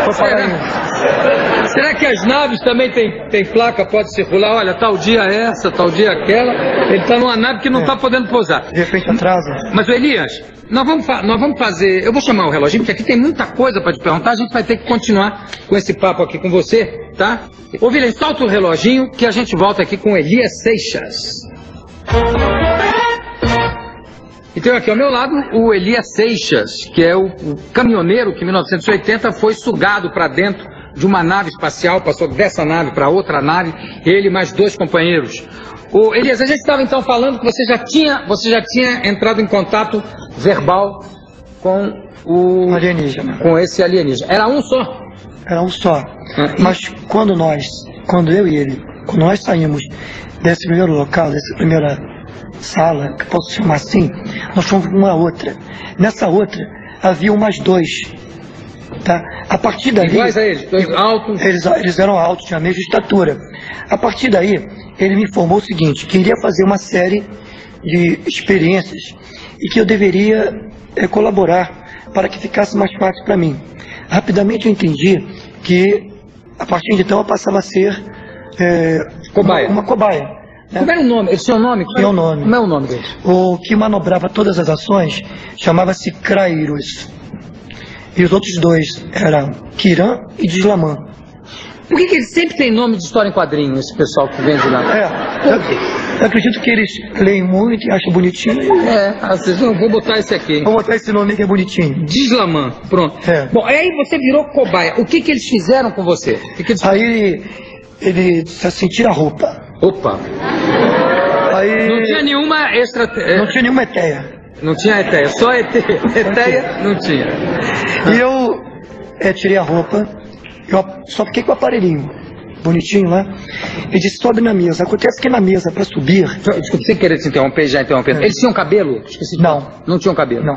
Foi parar. Será que as naves também tem placa, pode circular? Olha, tal dia essa, tal dia aquela. Ele está numa nave que não está podendo pousar. De repente atrasa. Mas, Elias, nós vamos fazer... Eu vou chamar o reloginho, porque aqui tem muita coisa para te perguntar. A gente vai ter que continuar com esse papo aqui com você, tá? Ô, Vilém, solta o reloginho que a gente volta aqui com Elias Seixas. E tenho aqui ao meu lado o Elias Seixas, que é o caminhoneiro que em 1980 foi sugado para dentro de uma nave espacial, passou dessa nave para outra nave, ele e mais 2 companheiros. O Elias, a gente estava então falando que você já tinha entrado em contato verbal com o... alienígena. Com esse alienígena. Era um só? Era um só. Mas quando eu e ele, quando nós saímos desse primeiro local, dessa primeira sala, que posso chamar assim, nós fomos para uma outra. Nessa outra, havia mais dois. Tá? A partir daí... Iguais a eles? Dois altos? Eles eram altos, tinham a mesma estatura. A partir daí, ele me informou o seguinte, que iria fazer uma série de experiências e que eu deveria colaborar para que ficasse mais fácil para mim. Rapidamente eu entendi que, a partir de então, eu passava a ser cobaia. Uma cobaia. Né? Como é o nome? Esse é o nome? Tinha o nome. Como é o nome dele? O que manobrava todas as ações chamava-se Krairos. E os outros dois eram Kiran e Dislaman. Por que ele sempre tem nome de história em quadrinho, esse pessoal que vem de lá? Eu acredito que eles leem muito e acham bonitinho. Vou botar esse aqui. Vou botar esse nome que é bonitinho. Dislaman, pronto. Bom, aí você virou cobaia. O que eles fizeram com você? Aí ele disse assim, tira a roupa. Opa! Aí... Não tinha nenhuma Não tinha nenhuma eteia. Não tinha eteia, só eteia não tinha. E eu tirei a roupa, só fiquei com o aparelhinho, bonitinho lá, e disse, sobe na mesa. Acontece que na mesa, para subir... Desculpa, sem querer te interromper, já interrompendo. Eles tinham cabelo? Não. Não tinham cabelo? Não.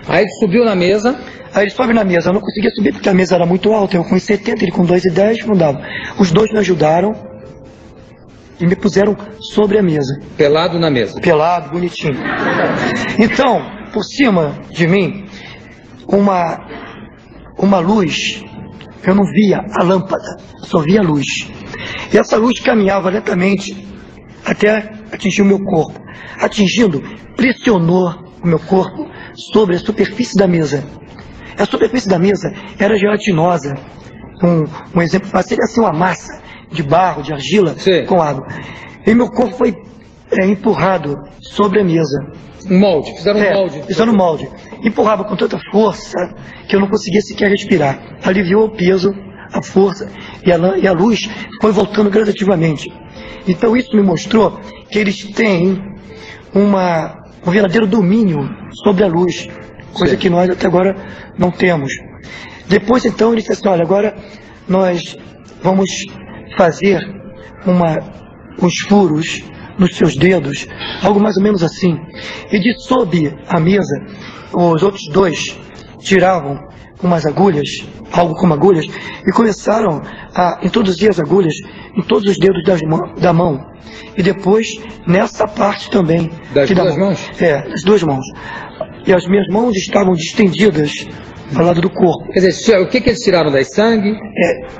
Aí ele subiu na mesa... Aí ele sobe na mesa, eu não conseguia subir porque a mesa era muito alta, eu com 1,70, ele com 2,10, não dava. Os dois me ajudaram e me puseram sobre a mesa. Pelado na mesa? Pelado, bonitinho. Então, por cima de mim, uma luz, eu não via a lâmpada, só via a luz. E essa luz caminhava lentamente até atingir o meu corpo. Atingindo, pressionou o meu corpo sobre a superfície da mesa. A superfície da mesa era gelatinosa. Um exemplo fácil seria assim uma massa de barro, de argila, com água. E meu corpo foi empurrado sobre a mesa. Um molde, fizeram um molde. Fizeram um molde. Empurrava com tanta força que eu não conseguia sequer respirar. Aliviou o peso, a força, e a luz foi voltando gradativamente. Então isso me mostrou que eles têm um verdadeiro domínio sobre a luz, coisa que nós até agora não temos. Depois então ele disse assim, olha, agora nós vamos fazer uns furos nos seus dedos, algo mais ou menos assim. E de sob a mesa, os outros dois tiravam umas agulhas, algo como agulhas, e começaram a introduzir as agulhas em todos os dedos da mão. E depois nessa parte também. Das duas mãos? Das duas mãos. E as minhas mãos estavam distendidas ao lado do corpo. Quer dizer, o que eles tiraram daí? Sangue?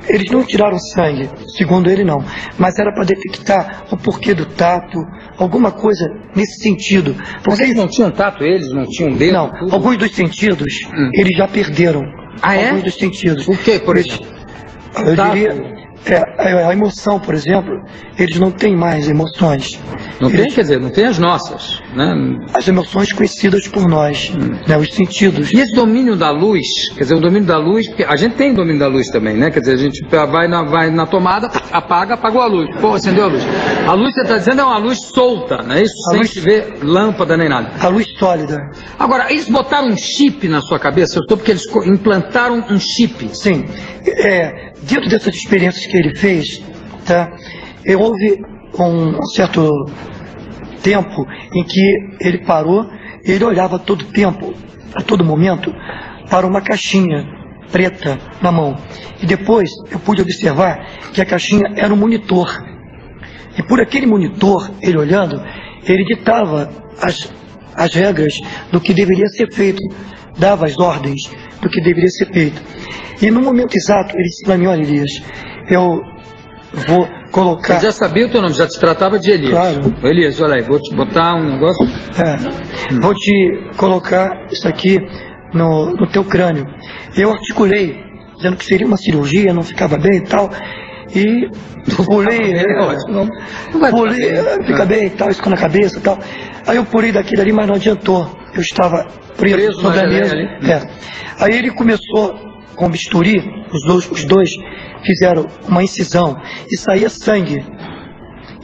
Eles não tiraram sangue, segundo ele não. Mas era para detectar o porquê do tato, alguma coisa nesse sentido. Porque eles não tinham tato, eles não tinham dedo? Não, tudo? Alguns dos sentidos eles já perderam. Alguns dos sentidos. O que, por exemplo? Eu diria... a emoção, por exemplo, eles não têm mais emoções. Não tem, quer dizer, não tem as nossas, né? As emoções conhecidas por nós, né, os sentidos. E esse domínio da luz, quer dizer, o domínio da luz, porque a gente tem domínio da luz também, né? Quer dizer, a gente vai na tomada, apagou a luz. Pô, acendeu a luz. A luz, você está dizendo, é uma luz solta, não é isso? Sem se ver lâmpada nem nada. A luz sólida. Agora, eles botaram um chip na sua cabeça? Eu estou porque eles implantaram um chip. Sim. Dentro dessas experiências que ele fez, tá, houve um certo tempo em que ele parou e ele olhava todo tempo, a todo momento, para uma caixinha preta na mão. E depois eu pude observar que a caixinha era um monitor. E por aquele monitor, ele olhando, ele ditava as regras do que deveria ser feito, dava as ordens do que deveria ser feito. E no momento exato, ele disse para mim, olha, Elias, eu vou colocar... Você já sabia o teu nome, já te tratava de Elias. Claro. Elias, olha aí, vou te botar um negócio... Vou te colocar isso aqui no teu crânio. Eu articulei, dizendo que seria uma cirurgia, não ficava bem e tal, e pulei, fica bem e tal, isso na cabeça e tal. Aí eu pulei daqui e dali, mas não adiantou. Eu estava preso sobre a mesa. Aí ele começou com bisturi, os dois fizeram uma incisão e saía sangue.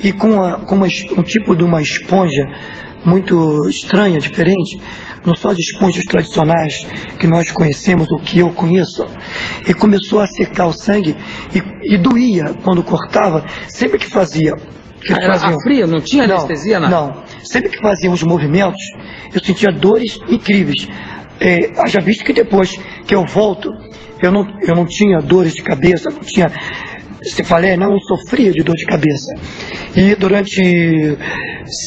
E com um tipo de uma esponja muito estranha, diferente, não só de esponjas tradicionais que nós conhecemos, o que eu conheço, e começou a secar o sangue e doía quando cortava, sempre que fazia. Era fria, não tinha anestesia, nada? Não, sempre que fazia os movimentos, eu sentia dores incríveis. Haja visto que depois que eu volto, eu não tinha dores de cabeça, não tinha... Se falei, não sofria de dor de cabeça. E durante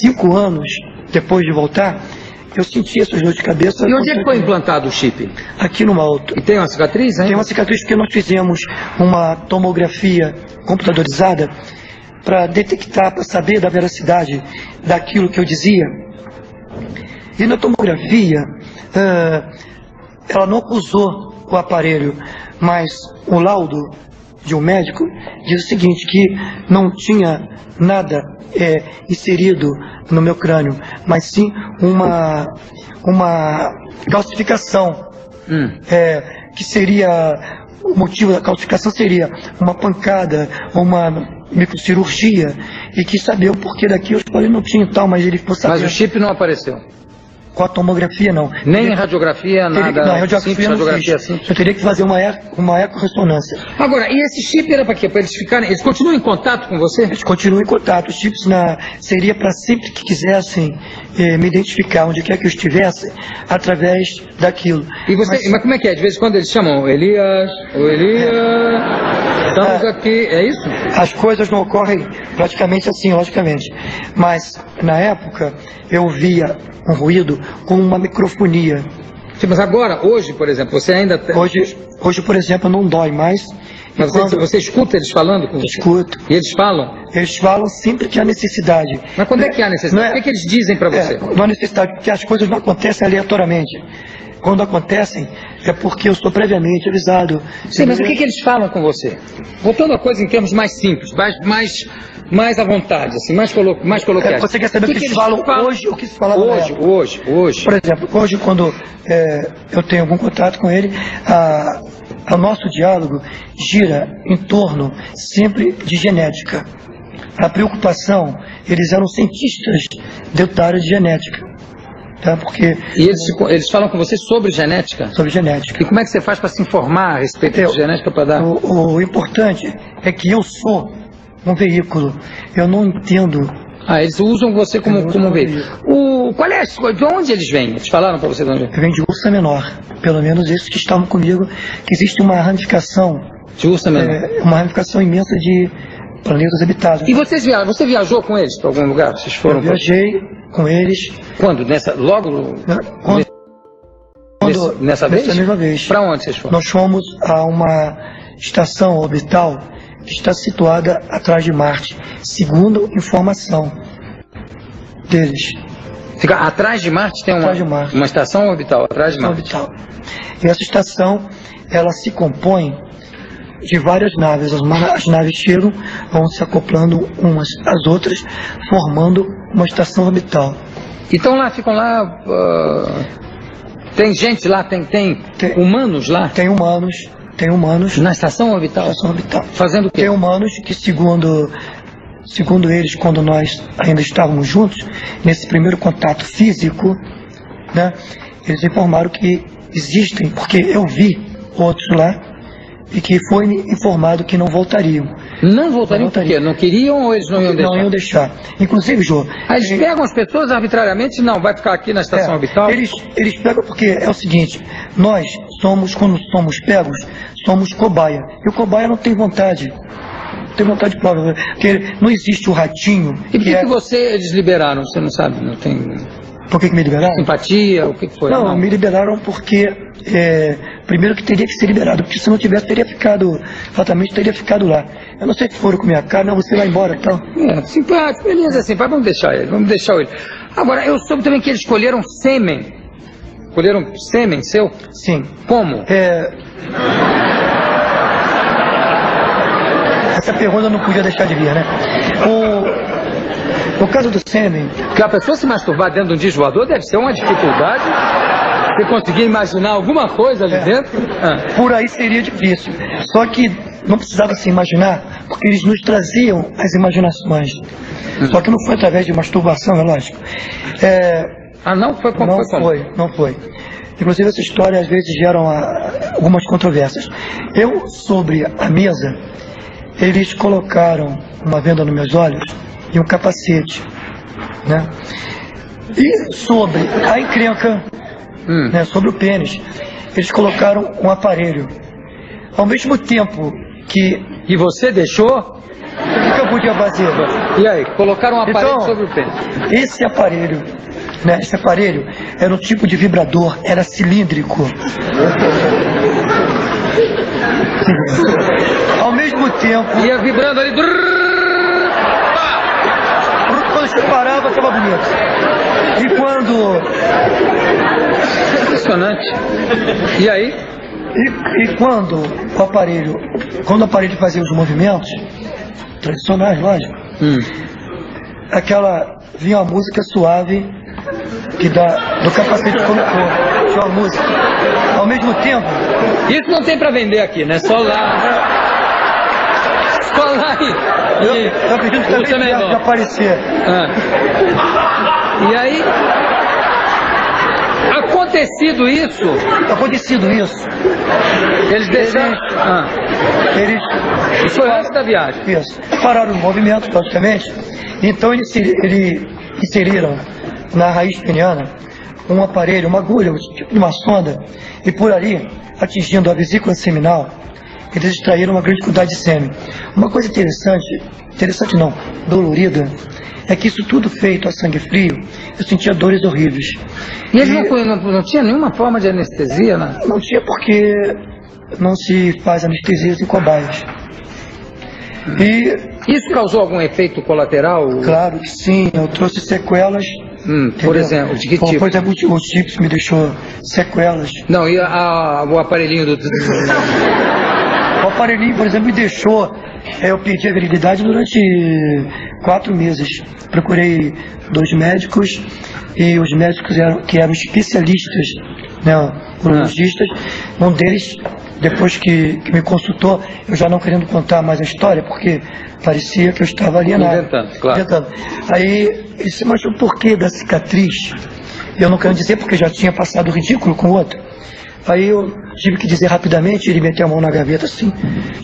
5 anos, depois de voltar, eu senti essas dores de cabeça. E onde é que foi implantado o chip? Aqui no alto. E tem uma cicatriz, hein? Tem uma cicatriz porque nós fizemos uma tomografia computadorizada para detectar, para saber da veracidade daquilo que eu dizia. E na tomografia, ela não acusou o aparelho, mas o laudo de um médico diz o seguinte, que não tinha nada inserido no meu crânio, mas sim uma calcificação, que seria, o motivo da calcificação seria uma pancada, uma microcirurgia, e quis saber o porquê daquilo. Eu falei, não tinha tal, mas ele ficou sabendo. Mas o chip não apareceu? Com a tomografia, não. Nem radiografia, nada? Não, radiografia não fiz. Eu teria que fazer uma ecorressonância. Agora, e esse chip era para quê? Para eles ficarem... Eles continuam em contato com você? Eles continuam em contato. Os chips seria para sempre que quisessem me identificar, onde quer que eu estivesse, através daquilo. E você, mas como é que é? De vez em quando eles chamam Elias, estamos aqui, é isso? As coisas não ocorrem praticamente assim, logicamente. Mas, na época, eu via um ruído com uma microfonia. Sim, mas agora, hoje, por exemplo, você ainda... Hoje, por exemplo, não dói mais. Mas você escuta eles falando com você? Escuto. E eles falam? Eles falam sempre que há necessidade. Mas quando é que há necessidade? O que eles dizem para você? Não há necessidade, porque as coisas não acontecem aleatoriamente. Quando acontecem, é porque eu estou previamente avisado. Sim, mas o que eles falam com você? Voltando a coisa em termos mais simples, mais à vontade, assim, mais coloquiais. Você quer saber o que eles falam hoje, o que se falava hoje? Por exemplo, hoje quando eu tenho algum contato com ele, o nosso diálogo gira em torno sempre de genética. A preocupação, eles eram cientistas da área de genética. Tá? Porque e eles falam com você sobre genética? Sobre genética. E como é que você faz para se informar a respeito de genética para dar? O importante é que eu sou um veículo. Eu não entendo. Eles usam você como um veículo. De onde eles vêm? Eles falaram para você de onde? Vem de Ursa Menor. Pelo menos esses que estavam comigo, que existe uma ramificação. De Ursa Menor? Uma ramificação imensa de planetas habitados. E você viajou com eles para algum lugar? Vocês foram? Eu viajei com eles. Quando? Nessa mesma vez. Para onde vocês foram? Nós fomos a uma estação orbital que está situada atrás de Marte, segundo informação deles. Fica atrás de Marte? Tem uma estação orbital atrás de Marte. E essa estação, ela se compõe de várias naves. As naves chegam, vão se acoplando umas às outras, formando uma estação orbital. Então lá ficam lá... tem gente lá? Tem humanos lá? Tem humanos. Na estação orbital? Estação orbital. Fazendo o quê? Tem humanos que, segundo eles, quando nós ainda estávamos juntos, nesse primeiro contato físico, né, eles informaram que existem, porque eu vi outros lá, e que foi informado que não voltariam. Não voltariam por quê? Não queriam ou eles não iam deixar? Não iam deixar. Inclusive, Jô... Eles pegam as pessoas arbitrariamente? Não, vai ficar aqui na estação orbital? Eles pegam porque é o seguinte, nós quando somos pegos, somos cobaia. E o cobaia não tem vontade. Não tem vontade própria. Porque não existe o ratinho... E por que eles liberaram? Você não sabe? Não tem... Por que me liberaram? Simpatia? O que foi? Não, me liberaram porque... primeiro que teria que ser liberado, porque se não tivesse, fatalmente teria ficado lá. Eu não sei se foram com minha cara, não, você vai embora e tal. Simpático, beleza, simpático, vamos deixar ele. Agora, eu soube também que eles escolheram sêmen. Escolheram sêmen seu? Sim. Como? Essa pergunta eu não podia deixar de vir, né? O caso do sêmen... Porque a pessoa se masturbar dentro de um disco voador deve ser uma dificuldade... Você conseguia imaginar alguma coisa ali dentro? Por aí seria difícil. Só que não precisava se imaginar, porque eles nos traziam as imaginações. Só que não foi através de masturbação, é lógico. Não foi. Inclusive essa história às vezes gera algumas controvérsias. Sobre a mesa, eles colocaram uma venda nos meus olhos e um capacete, né? E sobre a encrenca, né, sobre o pênis, eles colocaram um aparelho. Ao mesmo tempo que... E você deixou? O que eu podia fazer? E aí, colocaram um aparelho sobre o pênis? Esse aparelho, né, era um tipo de vibrador, era cilíndrico. Ao mesmo tempo... Ia vibrando ali... Quando você parava, estava bonito. E quando... Impressionante. E aí? E quando o aparelho fazia os movimentos tradicionais, lógico, vinha uma música suave que do capacete colocou. Tinha uma música. Ao mesmo tempo... Isso não tem pra vender aqui, né? Só lá. Só lá eu acredito que também de aparecer. E aí... Acontecido isso, eles deixaram. Isso foi antes da viagem. Isso. Pararam o movimento, praticamente. Então eles inseriram na raiz peniana um aparelho, uma agulha, tipo de uma sonda, e por ali, atingindo a vesícula seminal, eles extraíram uma grande quantidade de sêmen. Uma coisa interessante não, dolorida, é que isso tudo feito a sangue frio, eu sentia dores horríveis. E eles não tinha nenhuma forma de anestesia, né? Não tinha, porque não se faz anestesia em cobaias. E isso causou algum efeito colateral? Claro que sim, eu trouxe sequelas. Por exemplo, de que tipo? Por exemplo, o chips me deixou sequelas. Não, e o aparelhinho do... O aparelhinho, por exemplo, me deixou... Eu perdi a virilidade durante 4 meses. Procurei 2 médicos, e os médicos que eram especialistas, né, urologistas. Um deles, depois que me consultou, eu já não querendo contar mais a história, porque parecia que eu estava alienado. Inventando. Aí ele se mas o porquê da cicatriz? Eu não quero dizer, porque já tinha passado o ridículo com o outro. Aí eu tive que dizer rapidamente, ele meteu a mão na gaveta assim,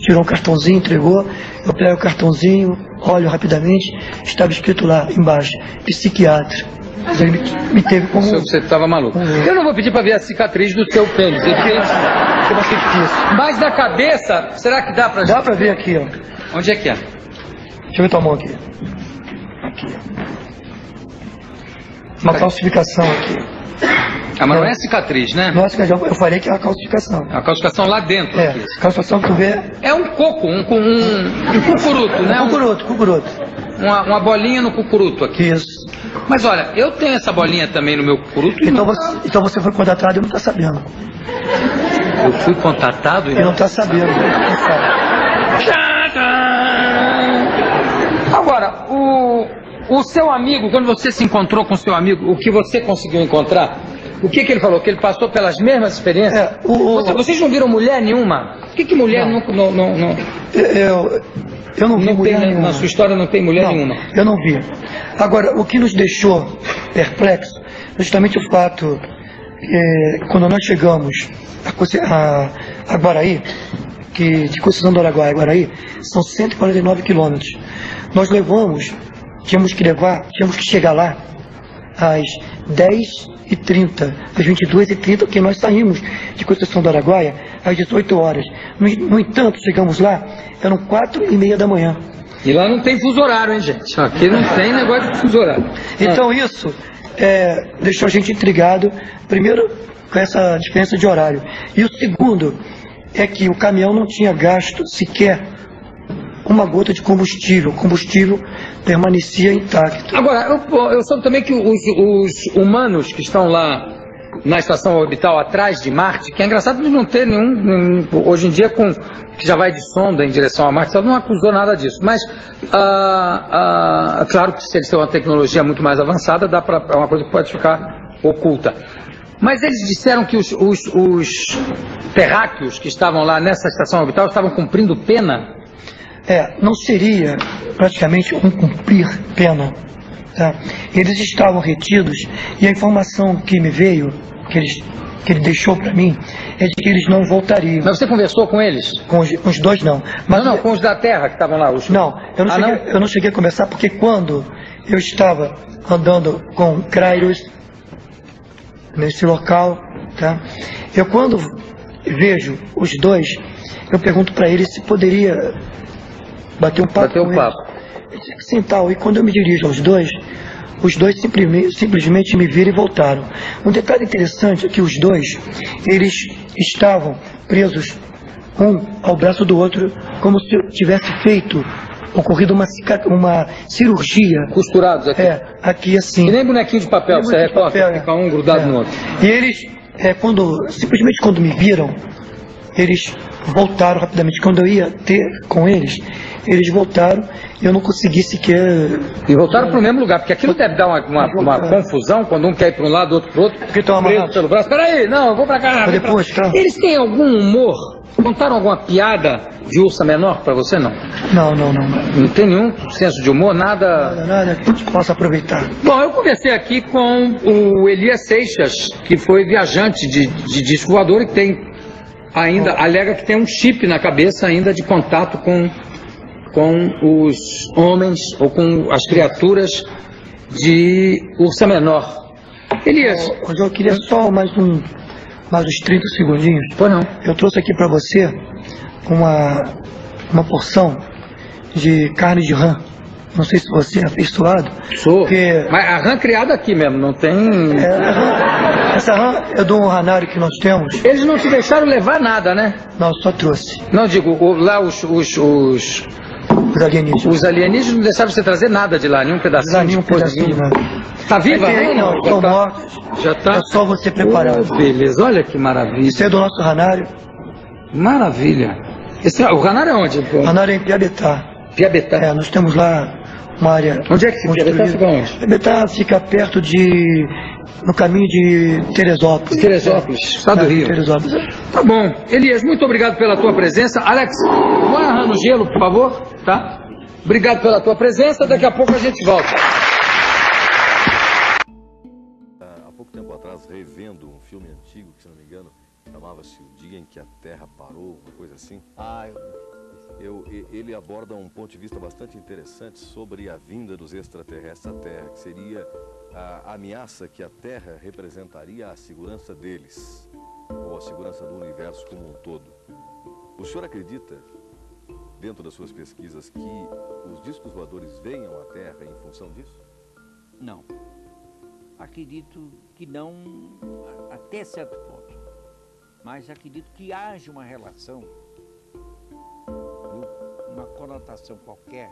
tirou um cartãozinho, entregou, eu pego o cartãozinho, olho rapidamente, estava escrito lá embaixo, psiquiatra. Mas ele me teve como... Você estava maluco. Eu não vou pedir para ver a cicatriz do seu pênis, é bastante difícil. Mas da cabeça, será que dá para... Dá para ver aqui, ó. Onde é que é? Deixa eu ver tua mão aqui. Aqui. Uma calcificação aqui. Mas não é cicatriz, né? Nossa, eu falei que é a calcificação. A calcificação lá dentro. A calcificação que tu vê... É um coco, um cucuruto, né? Cucuruto. Uma bolinha no cucuruto aqui. Isso. Mas olha, eu tenho essa bolinha também no meu cucuruto. Então você foi contratado e não está sabendo. Eu fui contratado e não está sabendo. Agora, o seu amigo, quando você se encontrou com o seu amigo, o que você conseguiu encontrar... O que ele falou? Que ele passou pelas mesmas experiências? Vocês não viram mulher nenhuma? Por que mulher não... Eu não vi mulher nenhuma. Na sua história não tem mulher nenhuma? Eu não vi. Agora, o que nos deixou perplexos, justamente o fato que quando nós chegamos a Guaraí, que de Conceição do Araguaia a Guaraí, são 149 quilômetros. Nós tínhamos que chegar lá às 10h30, às 22h30, porque nós saímos de Conceição do Araguaia às 18 horas. No entanto, chegamos lá, eram 4h30 da manhã. E lá não tem fuso horário, hein, gente? Aqui não tem negócio de fuso horário. Então isso deixou a gente intrigado, primeiro com essa diferença de horário. E o segundo é que o caminhão não tinha gasto sequer uma gota de combustível. O combustível permanecia intacto. Agora, eu soube também que os humanos que estão lá na estação orbital atrás de Marte, que é engraçado eles não ter nenhum hoje em dia, que já vai de sonda em direção a Marte, não acusou nada disso. Mas, claro que se eles têm uma tecnologia muito mais avançada, é uma coisa que pode ficar oculta. Mas eles disseram que os terráqueos que estavam lá nessa estação orbital estavam cumprindo pena? não seria praticamente um cumprir pena. Tá? Eles estavam retidos e a informação que me veio, que ele deixou para mim, é de que eles não voltariam. Mas você conversou com eles? Com os dois não. Mas, não, com os da terra que estavam lá. Não, eu não cheguei a conversar porque quando eu estava andando com Kairos nesse local, tá? Eu quando vejo os dois, eu pergunto para ele se poderia bater um papo com eles. Ele disse que sim, tal. E quando eu me dirijo aos dois, os dois simplesmente me viram e voltaram. Um detalhe interessante é que os dois, eles estavam presos um ao braço do outro, como se tivesse ocorrido uma cirurgia. Costurados aqui? Aqui assim. E nem bonequinho de papel, você recorta, fica um grudado no outro. E eles, simplesmente quando me viram, eles voltaram rapidamente. Quando eu ia ter com eles voltaram e eu não consegui sequer... E voltaram para o mesmo lugar, porque aquilo deve dar uma confusão quando um quer ir para um lado, outro para o outro. Porque estão amarrados pelo braço. Peraí, não, eu vou para cá. Depois, tá. Eles têm algum humor? Contaram alguma piada de ursa menor para você, não? Não. Não tem nenhum senso de humor, nada? Nada, posso aproveitar. Bom, eu conversei aqui com o Elias Seixas, que foi viajante de disco voador e tem ainda, alega que tem um chip na cabeça ainda de contato com os homens ou com as criaturas de ursa menor. Elias, eu queria só mais uns 30 segundinhos. Pois não. Eu trouxe aqui para você uma porção de carne de rã. Não sei se você é afeiçoado. Sou. Mas a rã criada aqui mesmo, não tem... Essa rã é do ranário que nós temos. Eles não te deixaram levar nada, né? Não, só trouxe. Não, digo, lá os alienígenas. Os alienígenas não deixaram você trazer nada de lá, nenhum pedacinho. Nenhum pedacinho, não. Tá viva? Não, estão mortos. Já tá? É só você preparar. Beleza, olha que maravilha. Isso é do nosso ranário. Maravilha. O ranário é onde? O ranário é em Piabetá. Piabetá? Nós temos lá uma área... Onde é que fica? Piabetá fica onde? Piabetá fica perto no caminho de Teresópolis. Teresópolis, estado do Rio. Teresópolis. Tá bom. Elias, muito obrigado pela tua presença. Alex, põe a rã no gelo, por favor, tá? Obrigado pela tua presença, daqui a pouco a gente volta. Há pouco tempo atrás, revendo um filme antigo, que se não me engano, chamava-se O Dia em que a Terra Parou, uma coisa assim. Ele aborda um ponto de vista bastante interessante sobre a vinda dos extraterrestres à Terra, que seria a ameaça que a Terra representaria à segurança deles, ou à segurança do universo como um todo. O senhor acredita, dentro das suas pesquisas, que os discos voadores venham à Terra em função disso? Não. Acredito que não até certo ponto. Mas acredito que haja uma relação, uma conotação qualquer,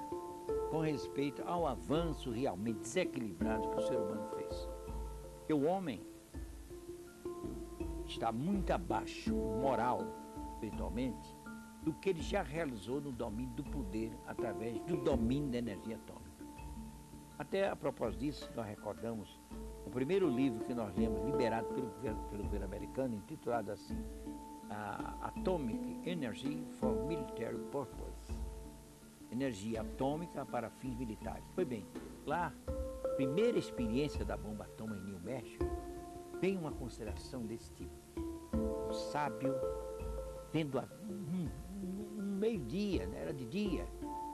com respeito ao avanço realmente desequilibrado que o ser humano fez. Porque o homem está muito abaixo, moral, espiritualmente, do que ele já realizou no domínio do poder através do domínio da energia atômica. Até a propósito disso, nós recordamos o primeiro livro que nós lemos, liberado pelo governo americano, intitulado assim, Atomic Energy for Military Purpose. Energia atômica para fins militares. Pois bem, lá, a primeira experiência da bomba atômica em New México, tem uma consideração desse tipo. Um sábio, tendo um meio-dia, né, era de dia,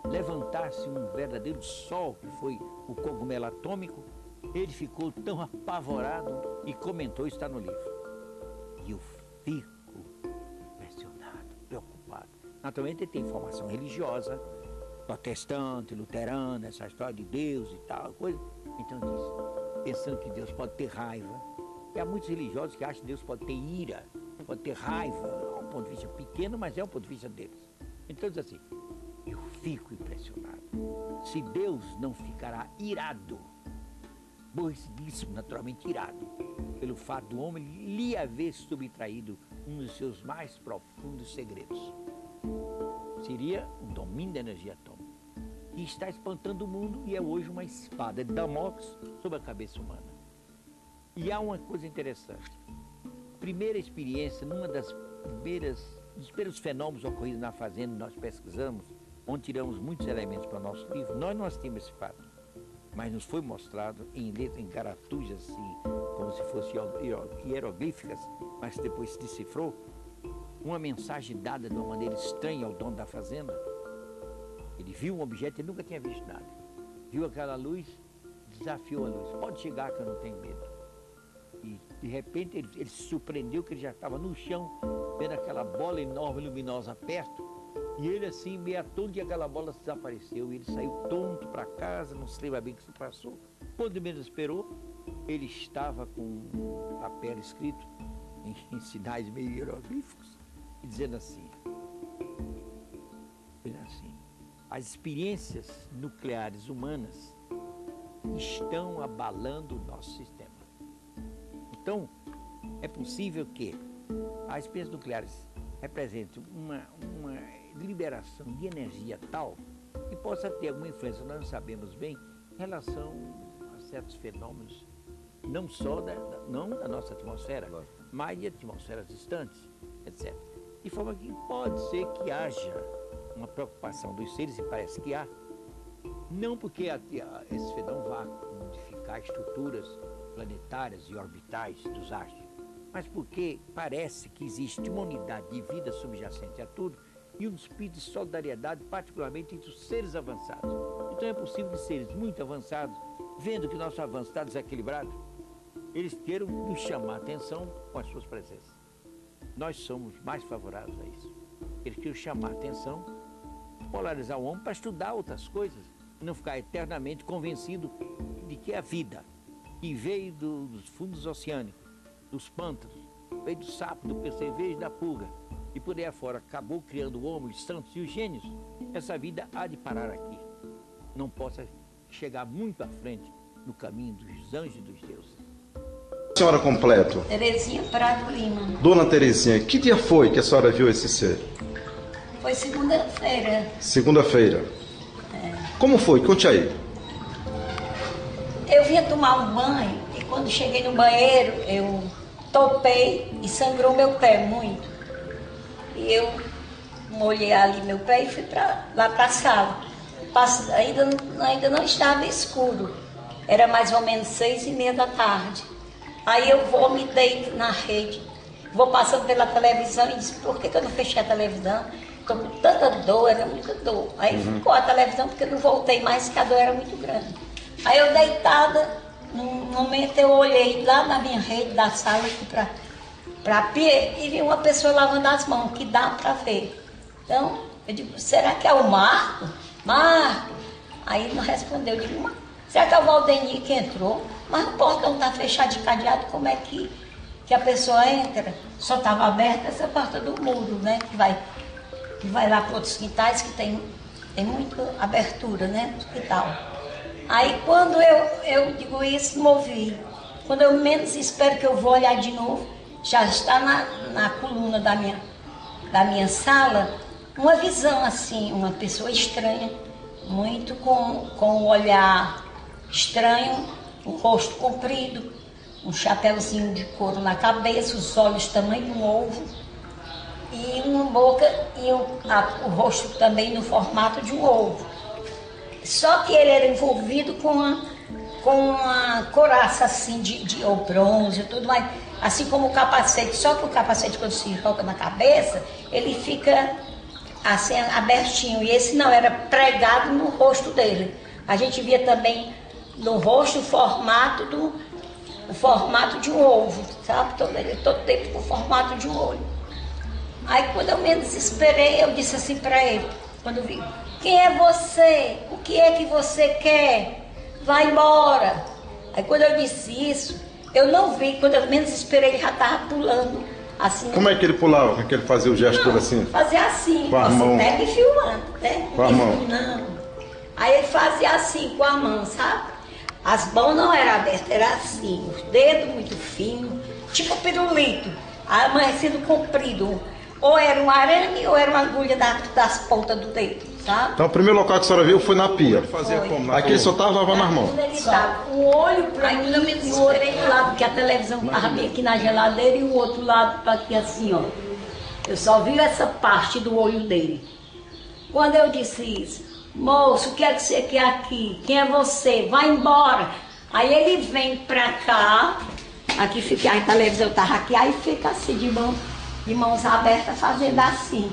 levantar-se um verdadeiro sol, que foi o cogumelo atômico, ele ficou tão apavorado e comentou, está no livro. E eu fico impressionado, preocupado. Naturalmente ele tem formação religiosa, protestante, luterana, essa história de Deus e tal, coisa. Então diz, pensando que Deus pode ter raiva. E há muitos religiosos que acham que Deus pode ter ira, pode ter raiva, é um ponto de vista pequeno, mas é um ponto de vista deles. Então diz assim, eu fico impressionado. Se Deus não ficará irado, aborrecidíssimo, naturalmente irado, pelo fato do homem lhe haver subtraído um dos seus mais profundos segredos. Seria o domínio da energia atômica, que está espantando o mundo e é hoje uma espada de Damocles sobre a cabeça humana. E há uma coisa interessante. Primeira experiência, dos primeiros fenômenos ocorridos na fazenda, nós pesquisamos, onde tiramos muitos elementos para o nosso livro, nós temos esse fato. Mas nos foi mostrado em letras, em caratujas, assim, como se fossem hieroglíficas, mas depois se decifrou, uma mensagem dada de uma maneira estranha ao dono da fazenda. Ele viu um objeto, ele nunca tinha visto nada. Viu aquela luz, desafiou a luz. Pode chegar que eu não tenho medo. E de repente ele se surpreendeu que ele já estava no chão, vendo aquela bola enorme, luminosa perto. E ele assim, meio atônito, e aquela bola desapareceu. E ele saiu tonto para casa, não se lembra bem o que se passou. Quando menos esperou, ele estava com um papel escrito em sinais meio hieroglíficos, dizendo assim, as experiências nucleares humanas estão abalando o nosso sistema. Então, é possível que as experiências nucleares representem uma liberação de energia tal que possa ter alguma influência, nós não sabemos bem, em relação a certos fenômenos, não só não da nossa atmosfera, mas de atmosferas distantes, etc. De forma que pode ser que haja uma preocupação dos seres, e parece que há, não porque esse fenômeno vá modificar estruturas planetárias e orbitais dos astros, mas porque parece que existe uma unidade de vida subjacente a tudo e um espírito de solidariedade, particularmente entre os seres avançados. Então é possível que seres muito avançados, vendo que o nosso avanço está desequilibrado, eles queiram nos chamar a atenção com as suas presenças. Nós somos mais favoráveis a isso. Eles queiram chamar a atenção, polarizar o homem para estudar outras coisas, não ficar eternamente convencido de que a vida que veio dos fundos oceânicos, dos pântanos, veio do sapo, do percevejo, da pulga, e por aí afora acabou criando o homem, os santos e os gênios, essa vida há de parar aqui. Não possa chegar muito à frente no caminho dos anjos e dos deuses. Senhora completo. Terezinha Prado Lima. Dona Terezinha, que dia foi que a senhora viu esse ser? Foi segunda-feira. Segunda-feira. Como foi? Conte aí. Eu vinha tomar um banho e quando cheguei no banheiro eu topei e sangrou meu pé muito. E eu molhei ali meu pé e fui lá para a sala. Ainda não estava escuro. Era mais ou menos 6h30 da tarde. Aí eu me deito na rede, vou passando pela televisão e disse, por que eu não fechei a televisão? Estou com tanta dor, era muita dor. Aí ficou a televisão porque eu não voltei mais, porque a dor era muito grande. Aí eu deitada, num momento eu olhei lá na minha rede da sala para a pia e vi uma pessoa lavando as mãos, que dá para ver. Então, eu digo, será que é o Marco? Marco? Aí ele não respondeu, eu digo, será que é o Valdemir que entrou? Mas o portão está fechado de cadeado, como é que a pessoa entra? Só estava aberta essa porta do muro, né? Que vai lá para outros quintais, que tem muita abertura, né? No quintal. Aí quando eu digo isso, não ouvi. Quando eu menos espero que eu vou olhar de novo, já está na coluna da minha sala, uma visão assim, uma pessoa estranha, muito com o olhar estranho, o rosto comprido, um chapéuzinho de couro na cabeça, os olhos tamanho de um ovo, e uma boca e o rosto também no formato de um ovo. Só que ele era envolvido com uma couraça assim de ou bronze e tudo mais, assim como o capacete, só que o capacete quando se joga na cabeça, ele fica assim abertinho, e esse não, era pregado no rosto dele. A gente via também no rosto o formato de um ovo, sabe? Todo tempo com o formato de um olho. Aí quando eu menos esperei, eu disse assim para ele, quando eu vi, quem é você? O que é que você quer? Vai embora. Aí quando eu disse isso, eu não vi, quando eu menos esperei, ele já estava pulando. Assim, como é que ele pulava? Como é que ele fazia o gesto todo assim? Fazia assim, com a mão. Pega e filmando, né? Com a mão. Não. Aí ele fazia assim com a mão, sabe? As mãos não eram abertas, era assim, os dedos muito finos, tipo pirulito, amanhecido comprido. Ou era um arame ou era uma agulha das pontas do dedo, sabe? Então o primeiro local que a senhora viu foi na pia. Aqui ele só estava lavando as mãos. Ele estava um olho para mim e o outro lado, porque a televisão estava bem aqui na geladeira e o outro lado para aqui assim, ó. Eu só vi essa parte do olho dele. Quando eu disse isso, moço, o que é que você quer aqui? Quem é você? Vai embora. Aí ele vem pra cá, aqui fica, a televisão tava aqui, aí fica assim de mãos abertas fazendo assim.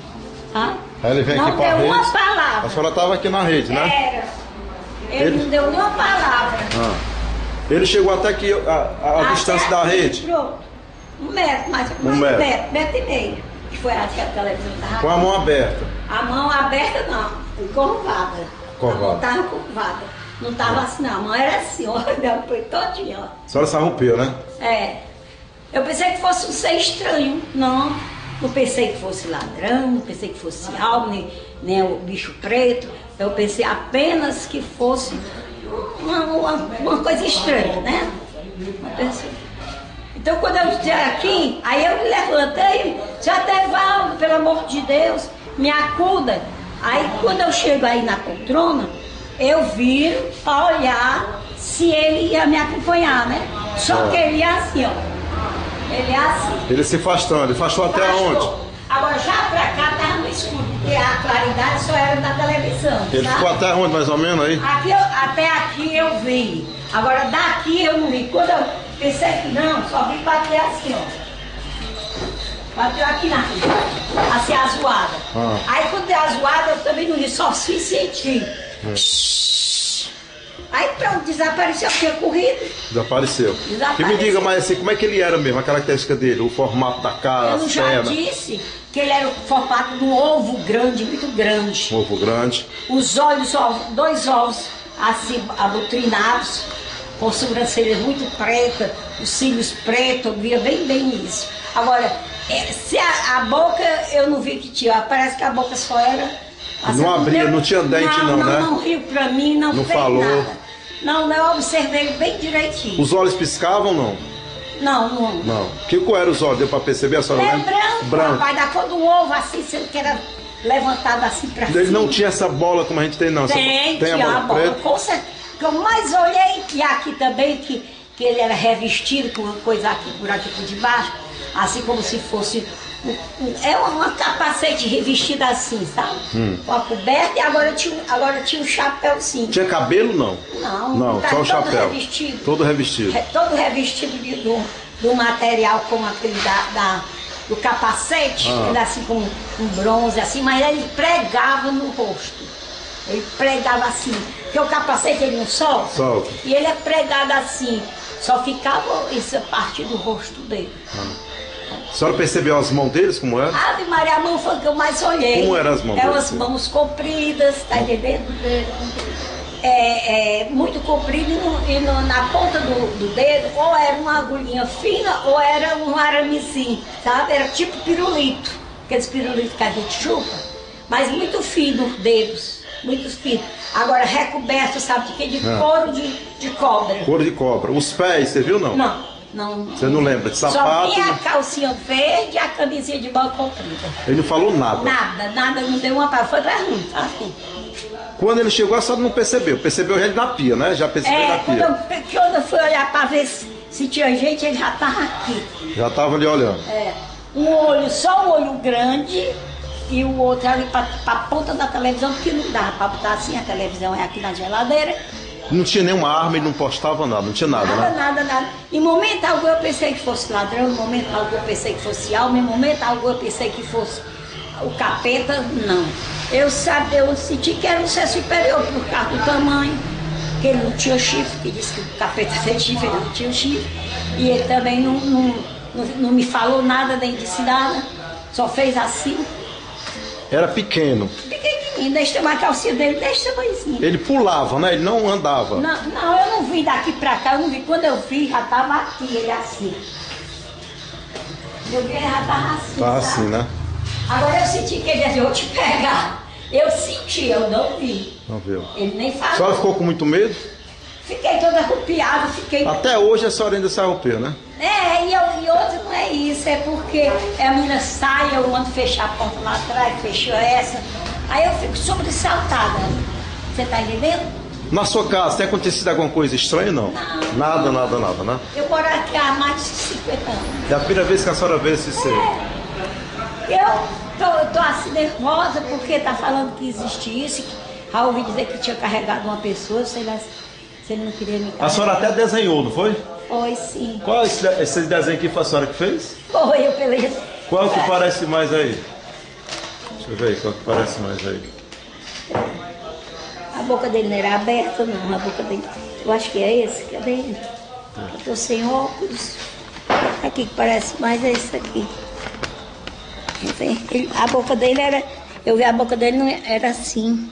Tá? Aí ele vem não aqui pra deu rede. uma palavra. A senhora estava aqui na rede, né? Era. Ele não deu uma palavra. Ele chegou até aqui, a distância da rede? Pronto. 1 metro, mais Um metro. metro e meio. Que foi aqui a televisão tava. Com a mão aberta. A mão aberta não, curvada. Curvada. A mão tava curvada. Não tava assim não, a mão era assim, olha, foi todinha, ó. A senhora se arrupeu, né? É. Eu pensei que fosse um ser estranho. Não pensei que fosse ladrão, não pensei que fosse algo, nem o bicho preto. Eu pensei apenas que fosse uma coisa estranha, né? Então quando eu estive aqui, aí eu me levantei, já Tevaldo, pelo amor de Deus, me acuda. Aí quando eu chego aí na poltrona, eu viro para olhar se ele ia me acompanhar, né? Só que ele é assim, ó. Ele é assim. Ele se afastando, ele afastou até onde? Agora já pra cá tava no escuro, porque a claridade só era da televisão. Ele ficou até onde, mais ou menos, aí? Até aqui eu vi. Agora daqui eu não vi. Quando eu pensei que não, só vi bater assim, ó. Bateu aqui na frente, assim, a zoada. Aí quando deu a zoada, eu também não vi, só se senti. Aí pronto, desapareceu, tinha corrido. Desapareceu. E me diga, mas assim, como é que ele era mesmo, a característica dele, o formato da cara, eu as já pernas? disse que ele era o formato de um ovo grande, muito grande. Um ovo grande. Os olhos, 2 olhos assim, abutrinados, com sobrancelhas muito pretas, os cílios pretos, eu via bem isso. Agora, se a boca, eu não vi que tinha, parece que a boca só era... Assim, não abria, não tinha dente não, né? Não riu pra mim, não fez falou. nada. Não, eu observei bem direitinho. Os olhos piscavam ou não? Não. Que cor eram os olhos? Deu pra perceber a senhora? É branco. Rapaz, da cor do ovo, assim, sendo que era levantado assim pra cima. Ele não tinha essa bola como a gente tem, não. Tem a bola preta? Com certeza. Que eu mais olhei, e aqui também, que ele era revestido com uma coisa aqui por debaixo, assim como se fosse... É uma capacete revestida assim, sabe? Com a coberta, e agora tinha um chapéu sim. Tinha cabelo, não? Não, só o chapéu. Revestido. Todo revestido. Todo revestido do material como aquele do capacete, ele assim com um bronze assim, mas ele pregava no rosto. Ele pregava assim, porque o capacete ele não solta. E ele é pregado assim, só ficava essa parte do rosto dele. A senhora percebeu as mãos deles como eram? Ave Maria, a mão foi que eu mais olhei. Como eram as mãos deles? Eram as mãos compridas, tá entendendo? Muito comprido e na ponta do dedo, ou era uma agulhinha fina, ou era um aramezinho, sabe? Era tipo pirulito, aqueles pirulitos que a gente chupa, mas muito fino os dedos, muito fino. Agora recoberto, sabe de quê? De couro de cobra. Couro de cobra. Os pés, você viu não? Não. Você não lembra? De sapato? Só tinha a calcinha verde e a camisinha de manga comprida. Ele não falou nada? Nada, não deu uma palavra, foi pra mim, assim. Quando ele chegou, a senhora não percebeu. Percebeu ele na pia, né? Já percebeu na pia. Quando eu fui olhar pra ver se tinha gente, ele já tava aqui. Já tava ali olhando. Só um olho grande e o outro ali pra ponta da televisão, porque não dava pra botar assim, a televisão é aqui na geladeira. Não tinha nenhuma arma, ele não postava nada, não tinha nada, né? Nada. Em momento algum eu pensei que fosse ladrão, em momento algum eu pensei que fosse alma, em momento algum eu pensei que fosse o capeta, não. Eu senti que era um ser superior por causa do tamanho, que ele não tinha chifre, que disse que o capeta tem chifre, ele não tinha chifre. E ele também não me falou nada, nem disse nada, só fez assim. Era pequeno. Pequenininho, deixa uma calcinha dele, deixa tamanhozinho. Ele pulava, né? Ele não andava. Não, eu não vi daqui pra cá, eu não vi. Quando eu vi, já tava aqui, ele assim. Eu vi, ele já tava assim. Tá assim, né? Agora eu senti que ele disse, eu vou te pegar. Eu senti, eu não vi. Não viu. Ele nem falou. A senhora ficou com muito medo? Fiquei toda arrupiada, fiquei... Até hoje a senhora ainda se arrupia, né? E outro não é isso, é porque a menina sai, eu mando fechar a porta lá atrás, fechou essa. Aí eu fico sobressaltada. Você tá entendendo? Na sua casa, tem acontecido alguma coisa estranha, não? Nada, né? Eu moro aqui há mais de 50 anos. É a primeira vez que a senhora vê esse ser. Eu tô assim nervosa porque tá falando que existe isso. Já ouvi dizer que tinha carregado uma pessoa, sei lá se ele não queria me carregar. A senhora até desenhou, não foi? Foi, sim. Qual esse desenho aqui foi a senhora que fez? Foi, eu pelei. Qual que parece mais aí? Deixa eu ver aí, qual que parece mais aí? A boca dele não era aberta, não. A boca dele, eu acho que é esse, cadê ele? Eu tô sem óculos. Aqui que parece mais é esse aqui. A boca dele era, eu vi a boca dele não era assim.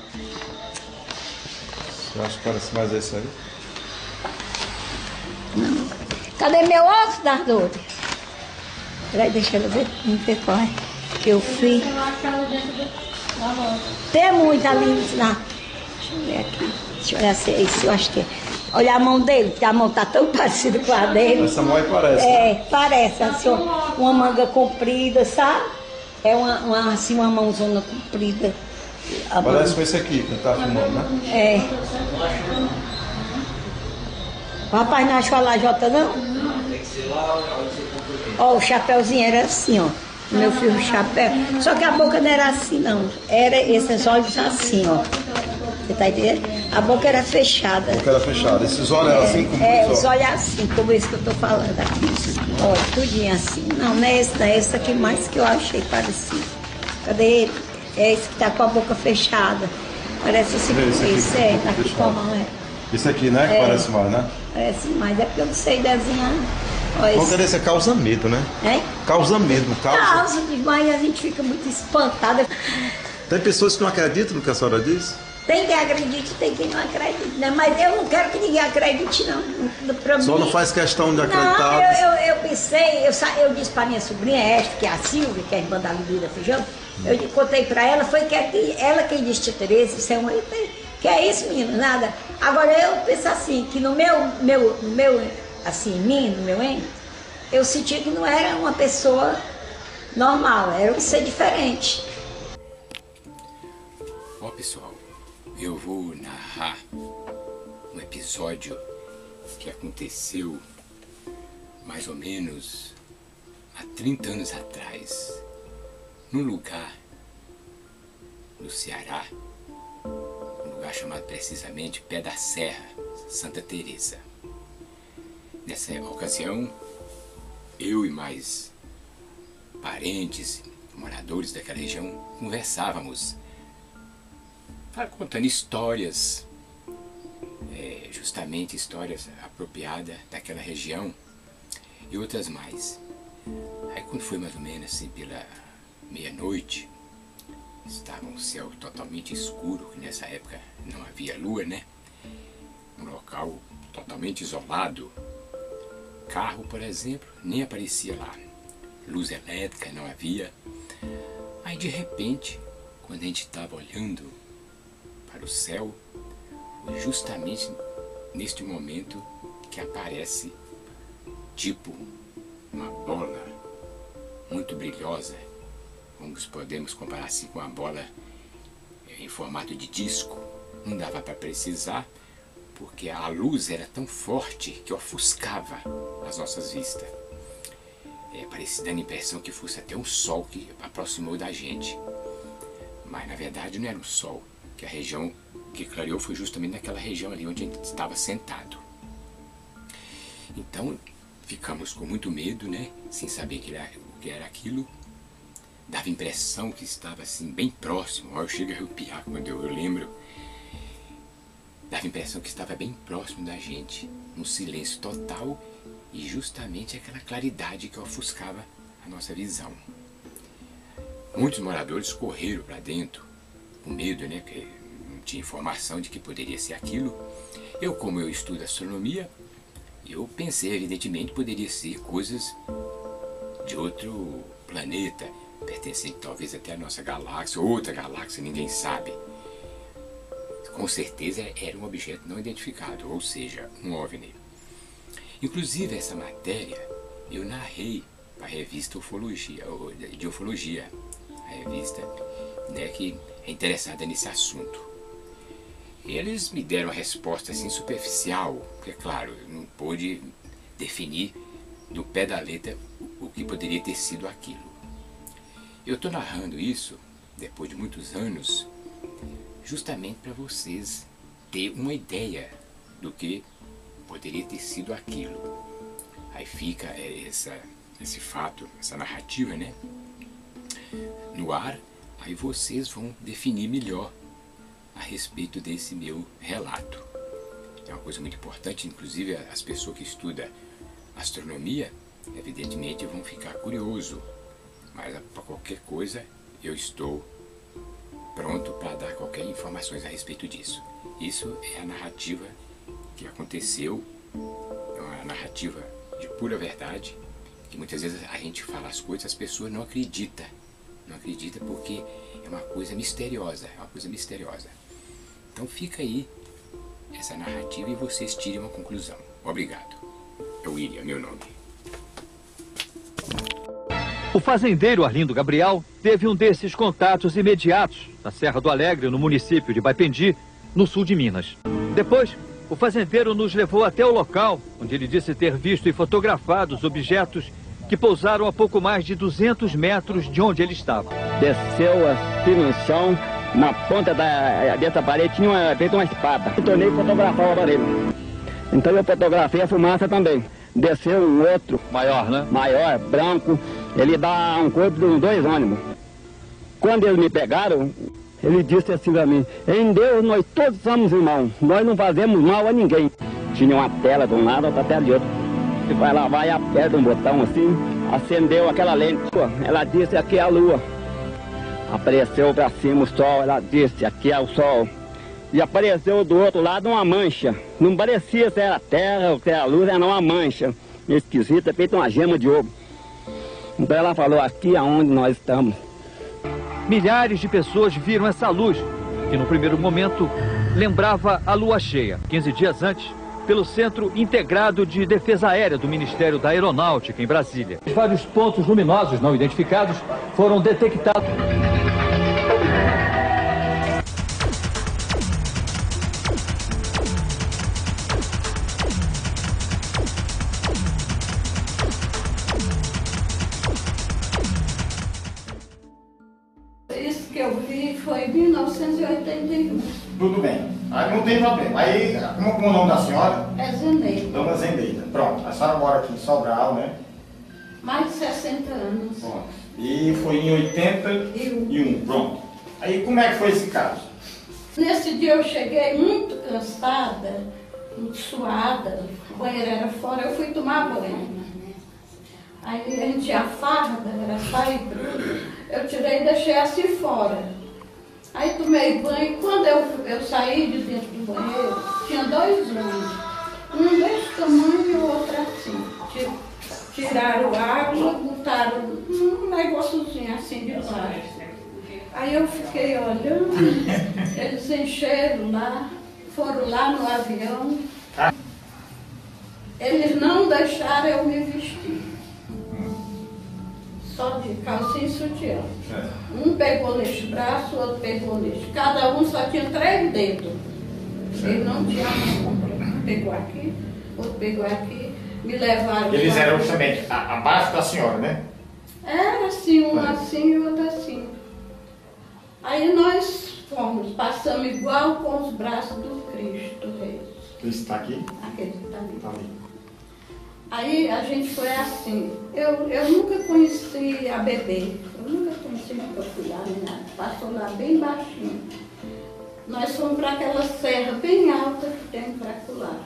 Eu acho que parece mais esse aí. Não. Cadê meu óculos, Nardone? Peraí, deixa eu ver qual é que eu fiz. Tem muito ali lá. Deixa eu ver aqui. Deixa eu olhar se é esse, eu acho que é. Olha a mão dele, que a mão tá tão parecida com a dele. Essa mão aí parece. É, parece, assim, uma manga comprida, sabe? É assim, uma mãozona comprida. Parece com esse aqui, que tá filmando, né? É. O rapaz não achou a lajota, não? Ó, o chapéuzinho era assim, ó. Meu filho, o chapéu. Só que a boca não era assim, não. Era esses olhos assim, ó. Você tá entendendo? A boca era fechada. A boca era fechada. Esses olhos eram assim como os olhos assim, como esse que eu tô falando aqui. Olha, tudinho assim. Não, não é esse, não. É esse aqui mais que eu achei parecido. Cadê ele? É esse que tá com a boca fechada. Parece esse aqui, tá aqui com a mão, Esse aqui, né? Que parece mais, né? Parece mais, é porque eu não sei desenhar. Qualquer desse causa medo, né? É? Causa medo, Causa demais, a gente fica muito espantada. Tem pessoas que não acreditam no que a senhora diz? Tem quem acredite, tem quem não acredite, né? Mas eu não quero que ninguém acredite, não. Só não faz questão de acreditar. Não, eu pensei, eu disse para minha sobrinha, esta, que é a Silvia, que é a irmã da Lívia Feijão, eu contei para ela, foi que ela quem disse, tia Tereza, isso é uma... Que é isso, menino, nada. Agora eu penso assim, que no meu assim, em mim, no meu ente, eu sentia que não era uma pessoa normal, era um ser diferente. Ó, pessoal, eu vou narrar um episódio que aconteceu mais ou menos há 30 anos atrás, num lugar no Ceará, um lugar chamado precisamente Pé da Serra, Santa Teresa. Nessa ocasião, eu e mais parentes, moradores daquela região, conversávamos, contando histórias, justamente histórias apropriadas daquela região e outras mais. Aí quando foi mais ou menos assim pela meia-noite, estava um céu totalmente escuro, que nessa época não havia lua, né? Um local totalmente isolado. Carro, por exemplo, nem aparecia lá. Luz elétrica não havia. Aí de repente, quando a gente estava olhando para o céu, foi justamente neste momento que aparece tipo uma bola muito brilhosa. Podemos comparar assim com uma bola em formato de disco. Não dava para precisar, porque a luz era tão forte que ofuscava as nossas vistas. Parecia dando a impressão que fosse até um sol que aproximou da gente. Mas na verdade não era um sol, que a região que clareou foi justamente naquela região ali onde a gente estava sentado. Então ficamos com muito medo, né? Sem saber o que era aquilo. Dava a impressão que estava assim bem próximo. Eu chego a arrepiar quando eu lembro. Dava a impressão que estava bem próximo da gente, um silêncio total e justamente aquela claridade que ofuscava a nossa visão. Muitos moradores correram para dentro, com medo, né, porque não tinha informação de que poderia ser aquilo. Como eu estudo astronomia, eu pensei, evidentemente, que poderia ser coisas de outro planeta, pertencente talvez até à nossa galáxia, outra galáxia, ninguém sabe. Com certeza era um objeto não identificado, ou seja, um OVNI. Inclusive essa matéria eu narrei para a revista de Ufologia, a revista, né, que é interessada nesse assunto. Eles me deram uma resposta assim superficial, porque claro, eu não pude definir do pé da letra o que poderia ter sido aquilo. Eu estou narrando isso, depois de muitos anos, justamente para vocês terem uma ideia do que poderia ter sido aquilo. Aí fica esse fato, essa narrativa, né, no ar, aí vocês vão definir melhor a respeito desse meu relato. É uma coisa muito importante, inclusive as pessoas que estudam astronomia, evidentemente vão ficar curiosos, mas para qualquer coisa eu estou pronto para dar qualquer informações a respeito disso. Isso é a narrativa que aconteceu, é uma narrativa de pura verdade, que muitas vezes a gente fala as coisas, as pessoas não acreditam. Não acredita porque é uma coisa misteriosa, Então fica aí essa narrativa e vocês tirem uma conclusão. Obrigado. É o William, meu nome. O fazendeiro Arlindo Gabriel teve um desses contatos imediatos na Serra do Alegre, no município de Baipendi, no sul de Minas. Depois, o fazendeiro nos levou até o local, onde ele disse ter visto e fotografado os objetos que pousaram a pouco mais de 200 metros de onde ele estava. Desceu assim no chão, na ponta dessa parede tinha feito uma espada. Eu tornei fotografar o aparelho. Então eu fotografei a fumaça também. Desceu um outro. Maior, né? Maior, branco. Ele dá um corpo de uns 2 ônibus. Quando eles me pegaram, ele disse assim pra mim: em Deus nós todos somos irmãos, nós não fazemos mal a ninguém. Tinha uma tela de um lado, outra tela de outro. Você vai lá, vai, aperta um botão assim, acendeu aquela lente. Ela disse: aqui é a lua. Apareceu pra cima o sol, ela disse: aqui é o sol. E apareceu do outro lado uma mancha. Não parecia se era a terra ou se era a luz, era uma mancha esquisita, feita uma gema de ouro. Então ela falou: aqui é onde nós estamos. Milhares de pessoas viram essa luz, que no primeiro momento lembrava a lua cheia, 15 dias antes, pelo Centro Integrado de Defesa Aérea do Ministério da Aeronáutica, em Brasília. Vários pontos luminosos não identificados foram detectados. Isso que eu vi foi em 1981. Tudo bem. Aí não tem problema. Aí, como é o nome da senhora? É Zeneida. Dona Zendeida. Pronto. A senhora mora aqui em Sobral, né? Mais de 60 anos. Pronto. E foi em 81. Pronto. Aí como é que foi esse caso? Nesse dia eu cheguei muito cansada, muito suada. O banheiro era fora, eu fui tomar banho. Aí a gente tinha farda, era sair tudo. Eu tirei e deixei assim fora. Aí tomei banho, quando eu saí de dentro do banheiro, tinha 2 homens. Um desse tamanho e o outro assim. Tiraram água, botaram um negóciozinho assim de baixo. Aí eu fiquei olhando, eles encheram lá, foram lá no avião. Eles não deixaram eu me vestir. Só de calcinha e sutiã. Um pegou neste braço, o outro pegou neste. Cada um só tinha 3 dedos. Ele não tinha mão. Pegou aqui, outro pegou aqui, me levaram. Eles eram justamente abaixo da senhora, né? Era assim, um assim e outro assim. Aí nós fomos, passamos igual com os braços do Cristo Rei. Cristo está aqui? Aquele que está ali. Está ali. Aí a gente foi assim, eu nunca conheci a bebê, eu nunca conheci nunca fui lá nem nada, passou lá bem baixinho. Nós fomos para aquela serra bem alta que tem para pular.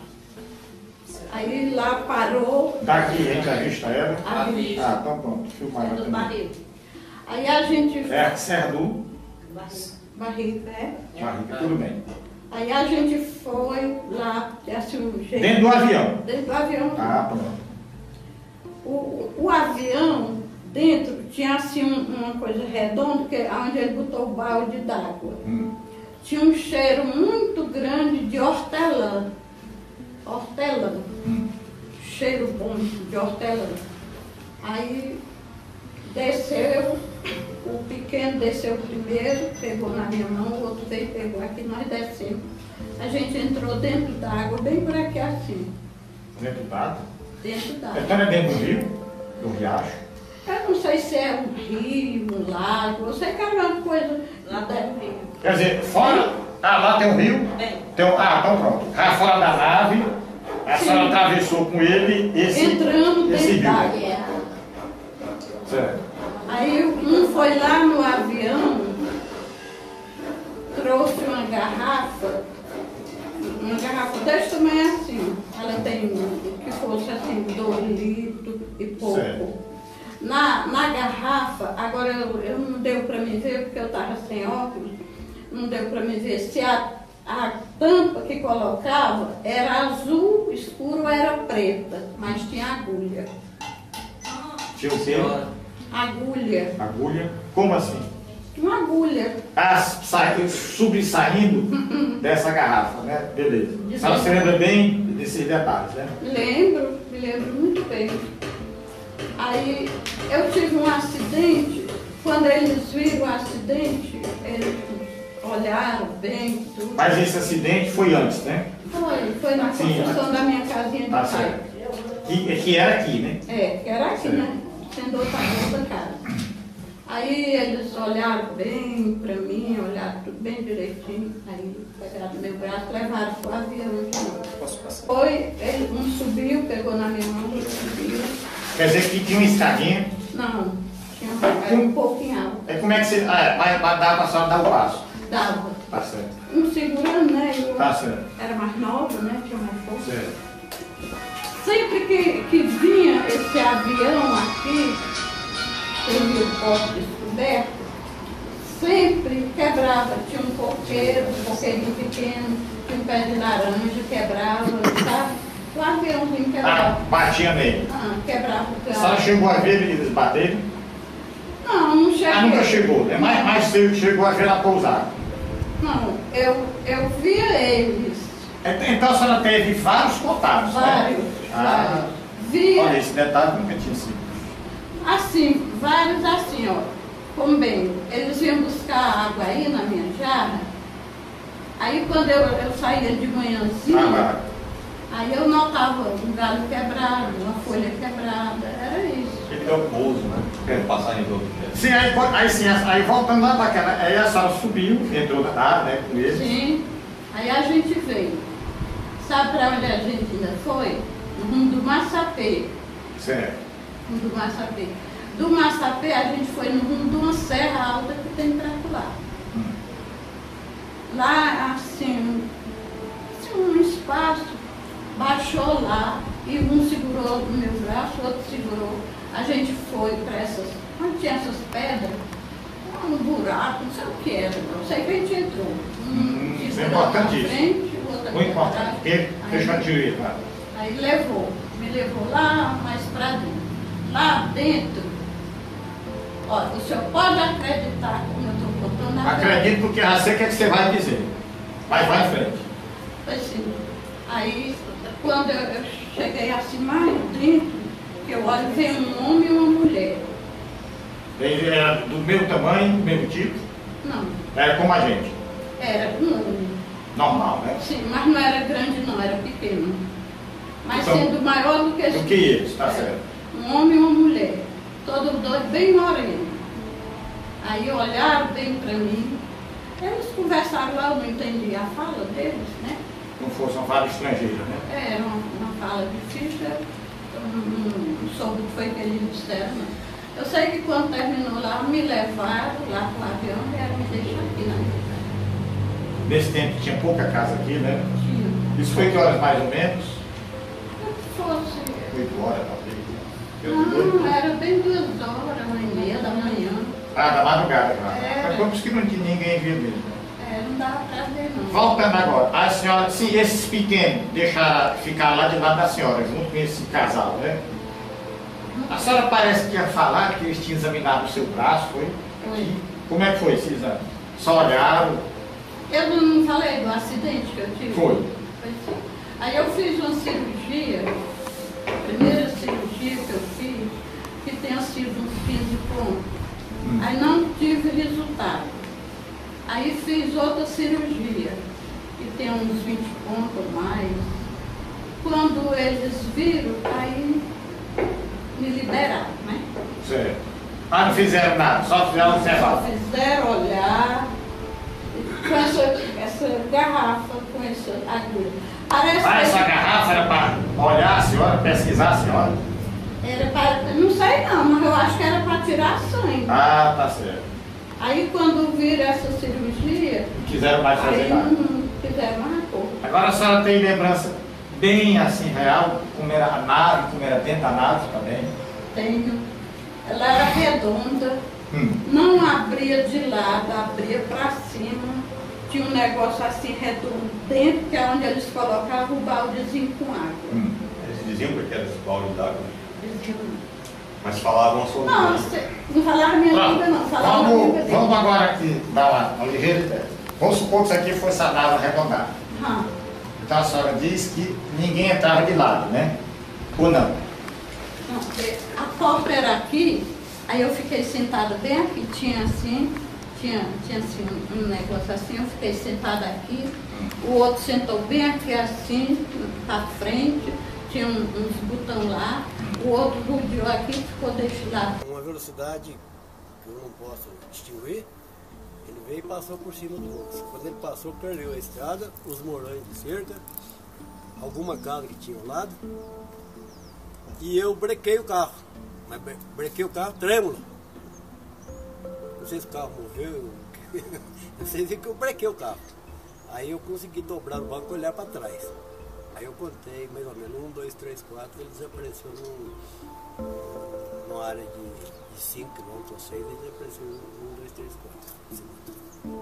Aí lá parou. Daqui a gente avista ela? Avista. Ah, então pronto, filmaram também. Aí a gente... É a Serra do? Barriga, é? Barriga, tudo bem. Aí a gente foi lá, assim, um jeito... Dentro do avião? Dentro do avião. Ah, pronto. O avião, dentro, tinha assim uma coisa redonda, que é onde ele botou o balde d'água. Tinha um cheiro muito grande de hortelã. Hortelã. Cheiro bom de hortelã. Aí desceu, o pequeno desceu primeiro, pegou na minha mão, o outro veio, pegou aqui, nós descemos. A gente entrou dentro d'água, bem por aqui assim. Dentro d'água? Dentro d'água. Então é dentro do rio? Do riacho? Eu não sei se é um rio, um lago, eu sei que era uma coisa lá dentro do rio. Quer dizer, fora... Ah, lá tem um rio? Tem um... Ah, então pronto. Já fora da nave, a senhora atravessou com ele entrando esse dentro rio. d'água. Certo. Aí um foi lá no avião, trouxe uma garrafa desse tamanho assim. Ela tem que fosse assim, 2 litros e pouco. Certo. Na garrafa, agora eu não deu para me ver porque eu estava sem óculos, não deu para me ver se a tampa que colocava era azul escuro ou era preta, mas tinha agulha. Tinha o quê? Agulha. Agulha? Como assim? Uma agulha. Ah, sobressaindo dessa garrafa, né? Beleza. A senhora se lembra bem desses detalhes, né? Me lembro muito bem. Aí eu tive um acidente, quando eles viram o acidente, eles olharam bem, tudo. Mas esse acidente foi antes, né? Foi na construção da minha casinha de pai. Que era aqui, né? Que era aqui, né? Sendo outra casa. Aí eles olharam bem pra mim, olharam tudo bem direitinho, aí pegaram meu braço, levaram pro avião de novo. Posso passar? Foi, um subiu, pegou na minha mão, subiu. Quer dizer que tinha uma escadinha? Não, era um pouquinho alto. Como é que você... vai dar pra senhora dar o passo? Dava. Tá certo. Um segurando, né? Tá certo. Era mais nova, né? Tinha mais força. Certo. Sempre que vinha esse avião aqui, teve o porto descoberto, sempre quebrava. Tinha um coqueirinho pequeno, tinha um pé de laranja, quebrava, sabe? O aviãozinho quebrava. Batia nele. Quebrava o carro. A senhora chegou a ver eles baterem? Não cheguei. Nunca chegou, né? Mas você chegou a ver na pousada? Não, eu via eles. Então a senhora teve vários contatos, vários, né? Vários. Via. Olha, esse detalhe nunca tinha sido. Assim, vários assim, ó. Como bem, eles iam buscar água aí na minha jarra. Aí quando eu saía de manhãzinha, aí eu notava um galho quebrado, uma folha quebrada, era isso. Ele deu pouso, né? Quero passar em todo. Sim, aí voltando lá para aquela, aí a senhora subiu, entrou na área, né, com ele. Sim, aí a gente veio. Sabe para onde a gente ainda foi? No rumo do Massapê. Certo. No rumo do Massapê. Do Massapê a gente foi no rumo de uma serra alta que tem para lá. Lá, assim, um espaço, baixou lá e um segurou no meu braço, o outro segurou. A gente foi para essas, onde tinha essas pedras, um buraco, não sei o que era, não sei que a gente entrou. Isso é importante isso. Muito importante, porque fechou a direita lá. Aí me levou lá mais para dentro. Lá dentro, olha, o senhor pode acreditar como eu estou contando a Acredito porque já sei o que é que você vai dizer. Vai em frente. Assim, aí, quando eu cheguei assim mais dentro, eu olho, veio um homem e uma mulher. Ele era do mesmo tamanho, do mesmo tipo? Não. Era como a gente? Era um homem. Normal, né? Sim, mas não era grande não, era pequeno. Mas então, sendo maior do que esse. Do que eles, tá certo. Um homem e uma mulher, todos dois bem morenos. Aí olharam bem para mim, eles conversaram lá, eu não entendi a fala deles, né? Não fosse uma fala estrangeira, né? Era uma fala difícil, eu não soube o que foi que eles disseram, não. Eu sei que quando terminou lá, me levaram lá para o avião e vieram me deixar aqui na minha casa. Nesse tempo tinha pouca casa aqui, né? Tinha. Isso foi que horas mais ou menos? Fosse. 8 horas, talvez. Não, era bem 2 horas, 1h30 da manhã. Ah, da madrugada, claro. Era. Mas por que não tinha ninguém via mesmo? Não dava pra ver, não. Voltando agora, a senhora, se esses pequenos deixaram ficar lá de lado da senhora, junto com esse casal, né? A senhora parece que ia falar que eles tinham examinado o seu braço, foi? Foi. Como é que foi esse exame? Só olharam? Eu não falei do acidente que eu tive? Foi. Aí eu fiz uma cirurgia, a primeira cirurgia que eu fiz, que tenha sido uns 15 pontos. Aí não tive resultado. Aí fiz outra cirurgia, que tem uns 20 pontos ou mais. Quando eles viram, aí me liberaram, né? Certo. Mas não fizeram nada, só fizeram observar. Só fizeram olhar com essa garrafa, com essa agulha. Essa garrafa era para olhar a senhora, pesquisar a senhora? Era para, não sei não, mas eu acho que era para tirar sangue. Ah, tá certo. Aí quando viram essa cirurgia, Não quiseram mais fazer aí nada. não fizeram mais pouco. Agora a senhora tem lembrança bem assim real, como era a nave, como era dentro da nave também? Tenho. Ela era redonda, não abria de lado, abria para cima. Tinha um negócio assim redondo dentro, que é onde eles colocavam o baldezinho com água. Eles diziam que era esse balde d'água? Diziam. Mas falavam a sua Não, não falava minha língua não, falava minha língua dele. Vamos agora aqui dar uma ligeira. Vamos supor que isso aqui fosse a nave arredondada. Então a senhora diz que ninguém entrava de lado, né? Ou não? Não, a porta era aqui, aí eu fiquei sentada bem aqui, tinha assim um negócio assim, eu fiquei sentada aqui, o outro sentou bem aqui assim, para frente, tinha uns botões lá, o outro rodeou aqui e ficou desse lado. Uma velocidade que eu não posso distinguir, ele veio e passou por cima do outro. Quando ele passou, perdeu a estrada, os morões de cerca, alguma casa que tinha ao lado, e eu brequei o carro, mas brequei o carro trêmulo. Não sei se o carro morreu, eu sei que eu brequei o carro. Aí eu consegui dobrar o banco e olhar para trás. Aí eu contei mais ou menos 1, 2, 3, 4, ele desapareceu numa área de 5 km ou 6, ele desapareceu 1, 2, 3, 4.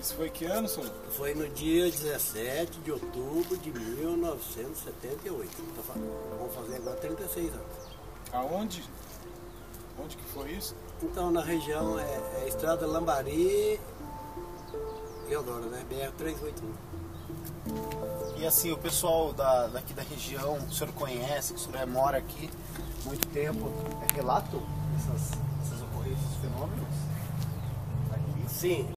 Isso foi que ano, senhor? Foi no dia 17 de outubro de 1978. Vamos fazer agora 36 anos. Aonde? Onde que foi isso? Então, na região é Estrada Lambari e Eudora, né? BR-381. E assim, o pessoal daqui da região, que o senhor conhece, que o senhor mora aqui há muito tempo, relatam essas ocorrências, esses fenômenos? Sim.